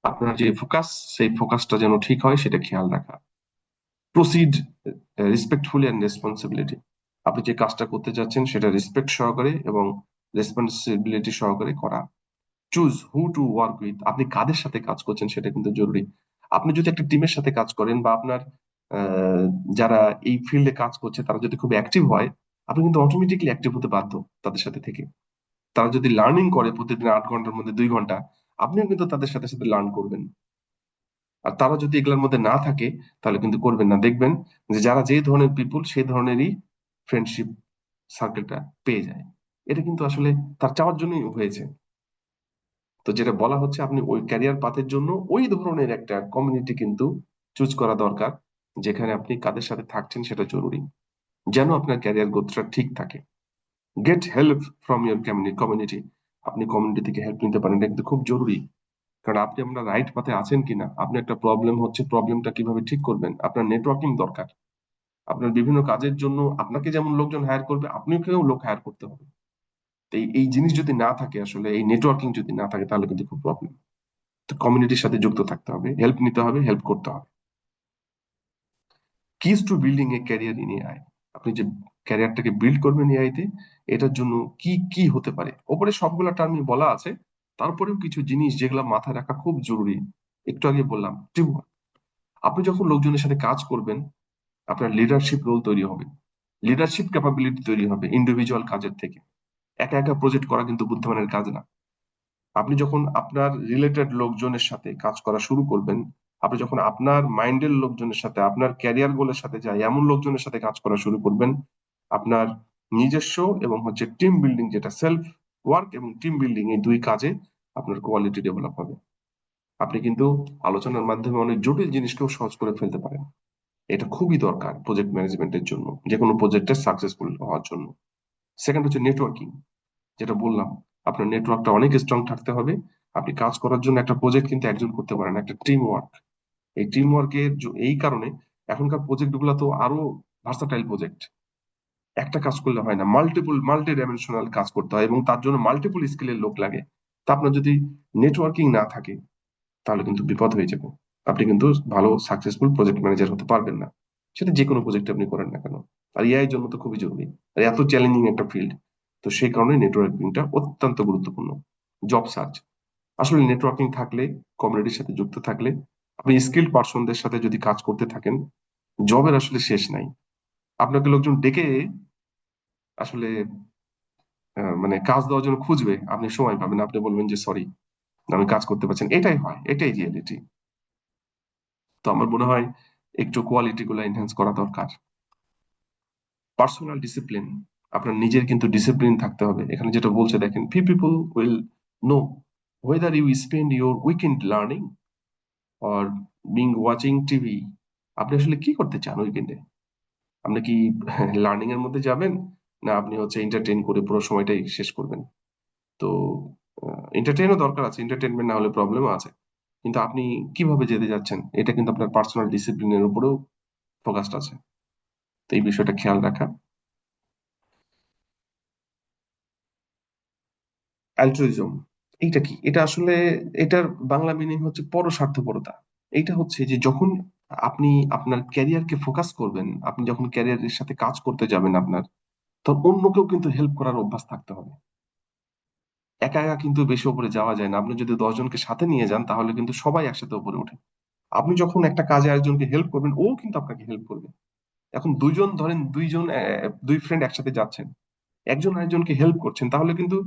আপনার যে ফোকাস, সেই ফোকাসটা যেন ঠিক হয় সেটা খেয়াল রাখা। Proceed respectfully and responsibility. আপনি যে কাজটা করতে যাচ্ছেন সেটা রেসপেক্ট সহকারে এবং রেসপন্সিবিলিটি সহকারে করা। Choose who two work with. আপনি কাদের সাথে কাজ করছেন সেটা কিন্তু জরুরি। আপনি যদি একটা টিমের সাথে কাজ করেন, বা আপনার আহ, যারা এই ফিল্ডে কাজ করছে তারা যদি খুব অ্যাক্টিভ হয়, আপনি কিন্তু অটোমেটিকলি অ্যাক্টিভ হতে বাধ্য তাদের সাথে থেকে। তারা যদি লার্নিং করে প্রতিদিন 8 ঘন্টার মধ্যে 2 ঘন্টা, আপনিও কিন্তু তাদের সাথে সাথে লার্ন করবেন। আর তারা যদি এগুলোর মধ্যে না থাকে, তাহলে কিন্তু করবেন না। দেখবেন যে যারা যে ধরনের পিপুল, সেই ধরনেরই ফ্রেন্ডশিপ সার্কেলটা পেয়ে যায়। এটা কিন্তু আসলে তার চাওয়ার জন্যই হয়েছে। তো যেটা বলা হচ্ছে, আপনি ওই ক্যারিয়ার পাথের জন্য ওই ধরনের একটা কমিউনিটি কিন্তু চুজ করা দরকার, যেখানে আপনি কাদের সাথে থাকছেন সেটা জরুরি, যেন আপনার ক্যারিয়ার গ্রোথটা ঠিক থাকে। Get help from your community. আপনি কমিউনিটি থেকে হেল্প নিতে পারেন, এটা কিন্তু খুব জরুরি। কারণ আপনি আপনার রাইট পাথে আছেন কিনা, আপনার একটা প্রবলেম হচ্ছে, প্রবলেমটা কিভাবে ঠিক করবেন, আপনার নেটওয়ার্কিং দরকার। আপনার বিভিন্ন কাজের জন্য আপনাকে যেমন লোকজন হায়ার করবে, আপনিও কেউ লোক হায়ার করতে হবে। তো এই জিনিস যদি না থাকে, আসলে এই নেটওয়ার্কিং যদি না থাকে, তাহলে কিন্তু খুব প্রবলেম। তো কমিউনিটির সাথে যুক্ত থাকতে হবে, হেল্প নিতে হবে, হেল্প করতে হবে। Keys to building a career in AI. আপনি যে ক্যারিয়ারটাকে বিল্ড করবেন এআই তে, এটার জন্য কি কি হতে পারে, ওপরে সবগুলা টার্মই বলা আছে। তারপরেও কিছু জিনিস যেগুলো মাথায় রাখা খুব জরুরি। একটু আগে বললাম টিম। আপনি যখন লোকজনের সাথে কাজ করবেন, আপনার লিডারশিপ রোল তৈরি হবে, লিডারশিপ ক্যাপাবিলিটি তৈরি হবে ইন্ডিভিজুয়াল কাজের থেকে। একা একা প্রজেক্ট করা কিন্তু বুদ্ধিমানের কাজ না। আপনি যখন আপনার রিলেটেড লোকজনের সাথে কাজ করা শুরু করবেন, আপনি যখন আপনার মাইন্ডের লোকজনের সাথে, আপনার ক্যারিয়ার গোলের সাথে যায় এমন লোকজনের সাথে কাজ করা শুরু করবেন, আপনার নিজস্ব এবং হচ্ছে টিম বিল্ডিং, যেটা সেলফ ওয়ার্ক এবং টিম বিল্ডিং, এই দুই কাজে আপনার কোয়ালিটি ডেভেলপ হবে। আপনি কিন্তু আলোচনার মাধ্যমে অনেক জটিল জিনিসকেও সহজ করে ফেলতে পারেন। এটা খুবই দরকার প্রজেক্ট ম্যানেজমেন্টের জন্য, যে কোনো প্রজেক্টের সাকসেসফুল হওয়ার জন্য। সেকেন্ড হচ্ছে নেটওয়ার্কিং, যেটা বললাম, আপনার নেটওয়ার্কটা অনেক স্ট্রং থাকতে হবে। আপনি কাজ করার জন্য একটা প্রজেক্ট কিন্তু একজন করতে পারেন, একটা টিম ওয়ার্ক। এই টিম ওয়ার্কের এই কারণে এখনকার প্রজেক্ট গুলো তো আরো ভার্সাটাইল প্রজেক্ট। একটা কাজ করলে হয় না, মাল্টি ডাইমেনশনাল কাজ করতে হয়, এবং তার জন্য মাল্টিপল স্কিলের লোক লাগে। তা আপনার যদি নেটওয়ার্কিং না থাকে, তাহলে কিন্তু বিপদ হয়ে যাবে। আপনি কিন্তু ভালো সাকসেসফুল প্রজেক্ট ম্যানেজার হতে পারবেন না, সেটা যে কোনো প্রজেক্ট আপনি করেন না কেন। আর এআই জন্য তো খুবই জরুরি, আর এত চ্যালেঞ্জিং একটা ফিল্ড। তো সেই কারণে নেটওয়ার্কিংটা অত্যন্ত গুরুত্বপূর্ণ। জব সার্চ, আসলে নেটওয়ার্কিং থাকলে, কমিউনিটির সাথে যুক্ত থাকলে, আপনি স্কিল্ড পার্সনদের সাথে যদি কাজ করতে থাকেন, জবের আসলে শেষ নাই। আপনাকে লোকজন ডেকে আসলে মানে কাজ দেওয়ার জন্য খুঁজবে, আপনি সময় পাবেন না, আপনি বলবেন যে সরি, আমি কাজ করতে পারছেন। এটাই হয়, এটাই রিয়েলিটি। তো আমার মনে হয় একটু কোয়ালিটি গুলো এনহ্যান্স করা দরকার। পার্সোনাল ডিসিপ্লিন, আপনার নিজের কিন্তু ডিসিপ্লিন থাকতে হবে। এখানে যেটা বলছে দেখেন, few people will know whether you spend your weekend learning or being watching TV. আপনি আসলে কি করতে চান উইকেন্ডে? আপনি কি লার্নিং এর মধ্যে যাবেন, না আপনি হচ্ছে এন্টারটেইন করে পুরো সময়টাই শেষ করবেন? তো এন্টারটেইনও দরকার আছে, এন্টারটেইনমেন্ট না হলে প্রবলেমও আছে। কিন্তু আপনি কিভাবে যেতে যাচ্ছেন, এটা কিন্তু আপনার পার্সোনাল ডিসিপ্লিনের উপরেও ফোকাসড আছে। তো এই বিষয়টা খেয়াল রাখা। অ্যালট্রুইজম, এইটা কি? এটা আসলে, এটার বাংলা মিনিং হচ্ছে পরস্বার্থপরতা। এইটা হচ্ছে যে যখন আপনি আপনার ক্যারিয়ারকে ফোকাস করবেন, আপনি যখন ক্যারিয়ারের সাথে কাজ করতে যাবেন আপনার, তখন অন্যকেও কিন্তু হেল্প করার অভ্যাস থাকতে হবে। একা একা কিন্তু বেশি উপরে যাওয়া যায় না। আপনি যদি 10 জনকে সাথে নিয়ে যান, তাহলে কিন্তু সবাই একসাথে উপরে ওঠে। আপনি যখন একটা কাজে আরেকজনকে হেল্প করবেন, ও কিন্তু আপনাকে হেল্প করবে। এখন দুইজন ধরেন, দুই ফ্রেন্ড একসাথে যাচ্ছেন, একজন আরেকজনকে হেল্প করছেন, তাহলে কিন্তু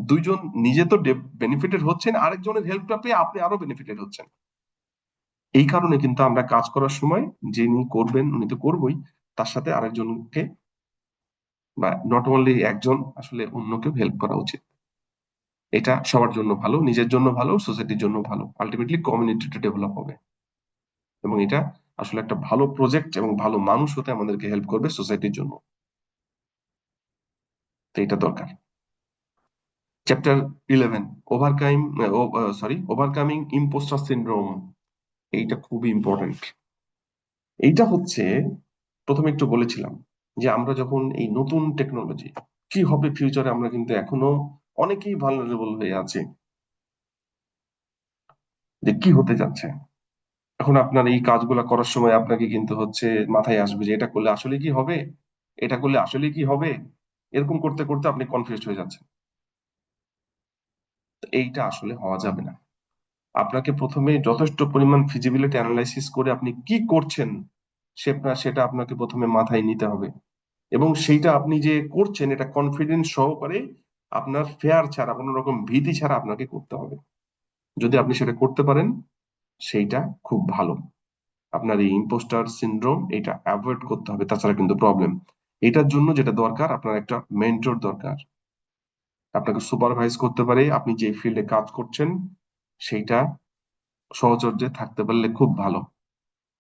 দুইজন নিজে তো বেনিফিটেড হচ্ছেন, আরেকজনের হেল্পটা পেয়ে আপনি আরো বেনিফিটেড হচ্ছেন। এই কারণে কিন্তু আমরা কাজ করার সময়, যিনি করবেন উনি তো করবই, তার সাথে আরেকজনকে, বা নট অনলি একজন, আসলে অন্যকেও হেল্প করা উচিত। এটা সবার জন্য ভালো, নিজের জন্য ভালো, সোসাইটির জন্য ভালো, আলটিমেটলি কমিউনিটিটা ডেভেলপ হবে। এবং এটা আসলে একটা ভালো প্রজেক্ট এবং ভালো মানুষ হতে আমাদেরকে হেল্প করবে সোসাইটির জন্য। তো এটা দরকার। Chapter 11, overcoming, overcoming impostor syndrome. এইটা খুবই ইম্পর্টেন্ট। এইটা হচ্ছে, প্রথমে একটু বলেছিলাম যে আমরা যখন এই নতুন টেকনোলজি কি হবে ফিউচারে, আমরা কিন্তু এখনো অনেকেই ভালনারেবল হয়ে আছে যে কি হতে যাচ্ছে। এখন আপনার এই কাজগুলা করার সময় আপনাকে কিন্তু হচ্ছে মাথায় আসবে যে এটা করলে আসলে কি হবে, এটা করলে আসলে কি হবে, এরকম করতে করতে আপনি কনফিউজড হয়ে যাচ্ছেন। তো এইটা আসলে হওয়া যাবে না। আপনাকে প্রথমে যথেষ্ট পরিমাণ ফিজিবিলিটি অ্যানালাইসিস করে আপনি কি করছেন সেটা আপনাকে প্রথমে মাথায় নিতে হবে। এবং সেইটা আপনি যে করছেন, এটা কনফিডেন্স সহকারে, আপনার ফেয়ার ছাড়া, কোনো রকম ভীতি ছাড়া আপনাকে করতে হবে। যদি আপনি সেটা করতে পারেন, সেইটা খুব ভালো। আপনার এই ইম্পোস্টার সিনড্রোম এটা অ্যাভয়েড করতে হবে, তাছাড়া কিন্তু প্রবলেম। এটার জন্য যেটা দরকার, আপনার একটা মেন্টর দরকার। আপনাকে সুপারভাইজ করতে পারে, আপনি যে ফিল্ডে কাজ করছেন সেইটা সহচর্যে থাকতে পারলে খুব ভালো,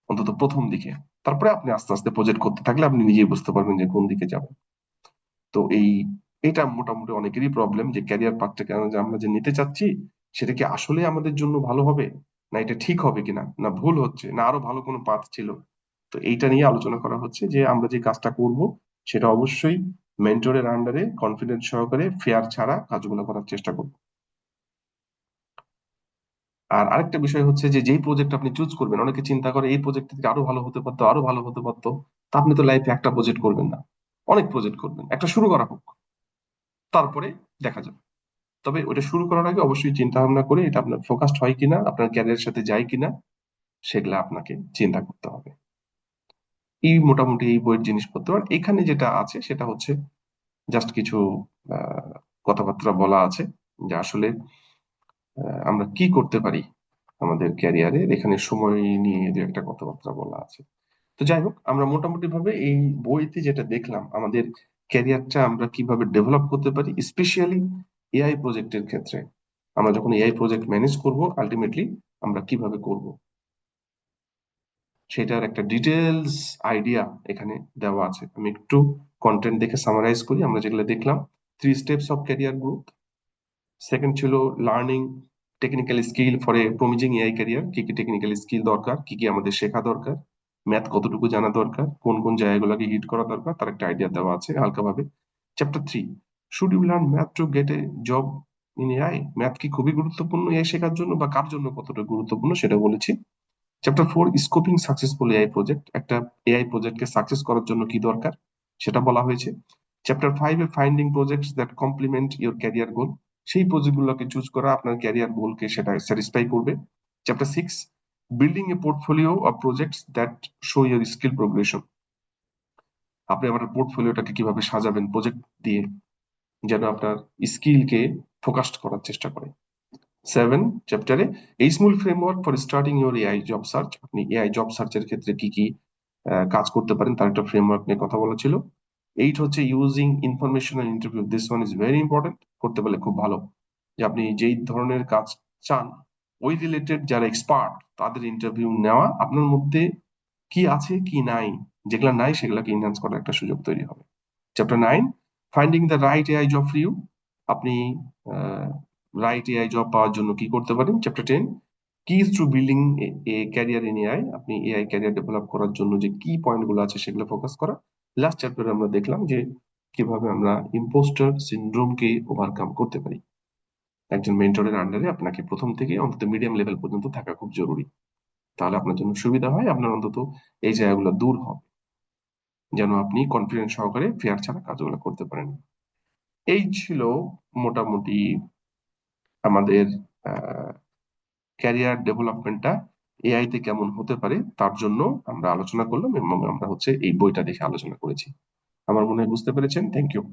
অন্তত প্রথম দিকে। তারপরে আপনি আস্তে আস্তে প্রজেক্ট করতে থাকলে আপনি নিজেই বুঝতে পারবেন যে কোন দিকে যাবেন। তো এটা মোটামুটি অনেকেরই প্রবলেম, যে ক্যারিয়ার পাথটা কেন যে আমরা যে নিতে চাচ্ছি সেটা কি আসলে আমাদের জন্য ভালো হবে, না এটা ঠিক হবে কিনা, না ভুল হচ্ছে, না আরো ভালো কোনো পাথ ছিল। তো এইটা নিয়ে আলোচনা করা হচ্ছে যে আমরা যে কাজটা করব সেটা অবশ্যই মেন্টরের আন্ডারে কনফিডেন্স সহকারে ফেয়ার ছাড়া কাজগুলো করার চেষ্টা করব। আর আরেকটা বিষয় হচ্ছে যে যেই প্রজেক্ট আপনি চুজ করবেন, অনেকে চিন্তা করে এই প্রজেক্ট থেকে আরো ভালো হতে পারতো, আরো ভালো হতে পারতো। তা আপনি তো লাইফে একটা প্রজেক্ট করবেন না, অনেক প্রজেক্ট করবেন, একটা শুরু করা হোক, তারপরে দেখা যাবে। তবে ওটা শুরু করার আগে অবশ্যই চিন্তা ভাবনা করে এটা আপনার ফোকাসড হয় কিনা, আপনার ক্যারিয়ারের সাথে যায় কিনা, সেগুলা আপনাকে চিন্তা করতে হবে। এই মোটামুটি এই বইয়ের জিনিসপত্র। আর এখানে যেটা আছে সেটা হচ্ছে জাস্ট কিছু আহ কথাবার্তা বলা আছে যে আসলে আমরা কি করতে পারি আমাদের ক্যারিয়ারে, এখানে সময় নিয়ে যে একটা কথাবার্তা বলা আছে। তো যাই হোক, আমরা মোটামুটি ভাবে এই বইতে যেটা দেখলাম, আমাদের ক্যারিয়ারটা আমরা কিভাবে ডেভেলপ করতে পারি, স্পেশালি এআই প্রজেক্টের ক্ষেত্রে। আমরা যখন এআই প্রজেক্ট ম্যানেজ করব, আলটিমেটলি আমরা কিভাবে করব সেটার একটা ডিটেলস আইডিয়া এখানে দেওয়া আছে। আমি একটু কন্টেন্ট দেখে সামারাইজ করি আমরা যেগুলো দেখলাম। 3 steps of career growth. Second ছিল learning technical skill for a promising AI career. কি কি টেকনিক্যাল স্কিল দরকার, কি কি আমাদের শেখা দরকার, ম্যাথ কতটুকু জানা দরকার, কোন কোন জায়গাগুলোকে হিট করা দরকার, তার একটা আইডিয়া দেওয়া আছে হালকাভাবে। Chapter 3, should you learn math to get a job in AI? Math কি খুবই গুরুত্বপূর্ণ এআই শেখার জন্য, বা কার জন্য কতটা গুরুত্বপূর্ণ সেটা বলেছি। Chapter 4, scoping successful AI project. একটা এআই প্রজেক্টকে সাকসেস করার জন্য কি দরকার সেটা বলা হয়েছে। Chapter 5 finding projects that complement your career goal. সেই প্রজেক্টগুলোকে চুজ করা আপনার ক্যারিয়ার গোলকে সেটা স্যাটিসফাই করবে। Chapter 6, building A portfolio of projects that show your skill progression. আপনি আপনার পোর্টফোলিওটাকে কিভাবে সাজাবেন প্রজেক্ট দিয়ে, যেন আপনার স্কিলকে ফোকাসড করার চেষ্টা করে। 7 চ্যাপ্টারে এই simple framework for starting your AI job search. আপনি এআই জব সার্চের ক্ষেত্রে কি কি কাজ করতে পারেন তার একটা ফ্রেমওয়ার্ক নিয়ে কথা বলা ছিল। 8 হচ্ছে using informational interview. This one is very important, করতে পারলে খুব ভালো। যে আপনি যেই ধরনের কাজ চান ওই রিলেটেড যারা এক্সপার্ট তাদের ইন্টারভিউ নেওয়া, আপনার মধ্যে কি আছে কি নাই, যেগুলা নাই সেগুলাকে ইনহ্যান্স করার একটা সুযোগ তৈরি হবে। Chapter 9, finding the right AI job for you. আপনি রাইট এআই জব পাওয়ার জন্য কি করতে পারেন। Chapter 10, keys to building a career in AI. আপনি এআই ক্যারিয়ার ডেভেলপ করার জন্য যে কি পয়েন্ট গুলো আছে সেগুলো ফোকাস করা। লাস্ট চ্যাপ্টারে আমরা দেখলাম যে কিভাবে আমরা ইম্পোস্টার সিনড্রোমকে ওভারকাম করতে পারি। একজন মেন্টরের আন্ডারে আপনাকে প্রথম থেকে অন্তত মিডিয়াম লেভেল পর্যন্ত থাকা খুব জরুরি, তাহলে আপনার জন্য সুবিধা হয়, আপনার অন্তত এই জায়গাগুলো দূর হবে, যেন আপনি কনফিডেন্স সহকারে ফেয়ার ছাড়া কাজগুলো করতে পারেন। এই ছিল মোটামুটি আমাদের ক্যারিয়ার ডেভেলপমেন্টটা এআই তে কেমন হতে পারে তার জন্য আমরা আলোচনা করলাম, এবং আমরা হচ্ছে এই বইটা দেখে আলোচনা করেছি। আমার মনে হয় বুঝতে পেরেছেন। Thank you.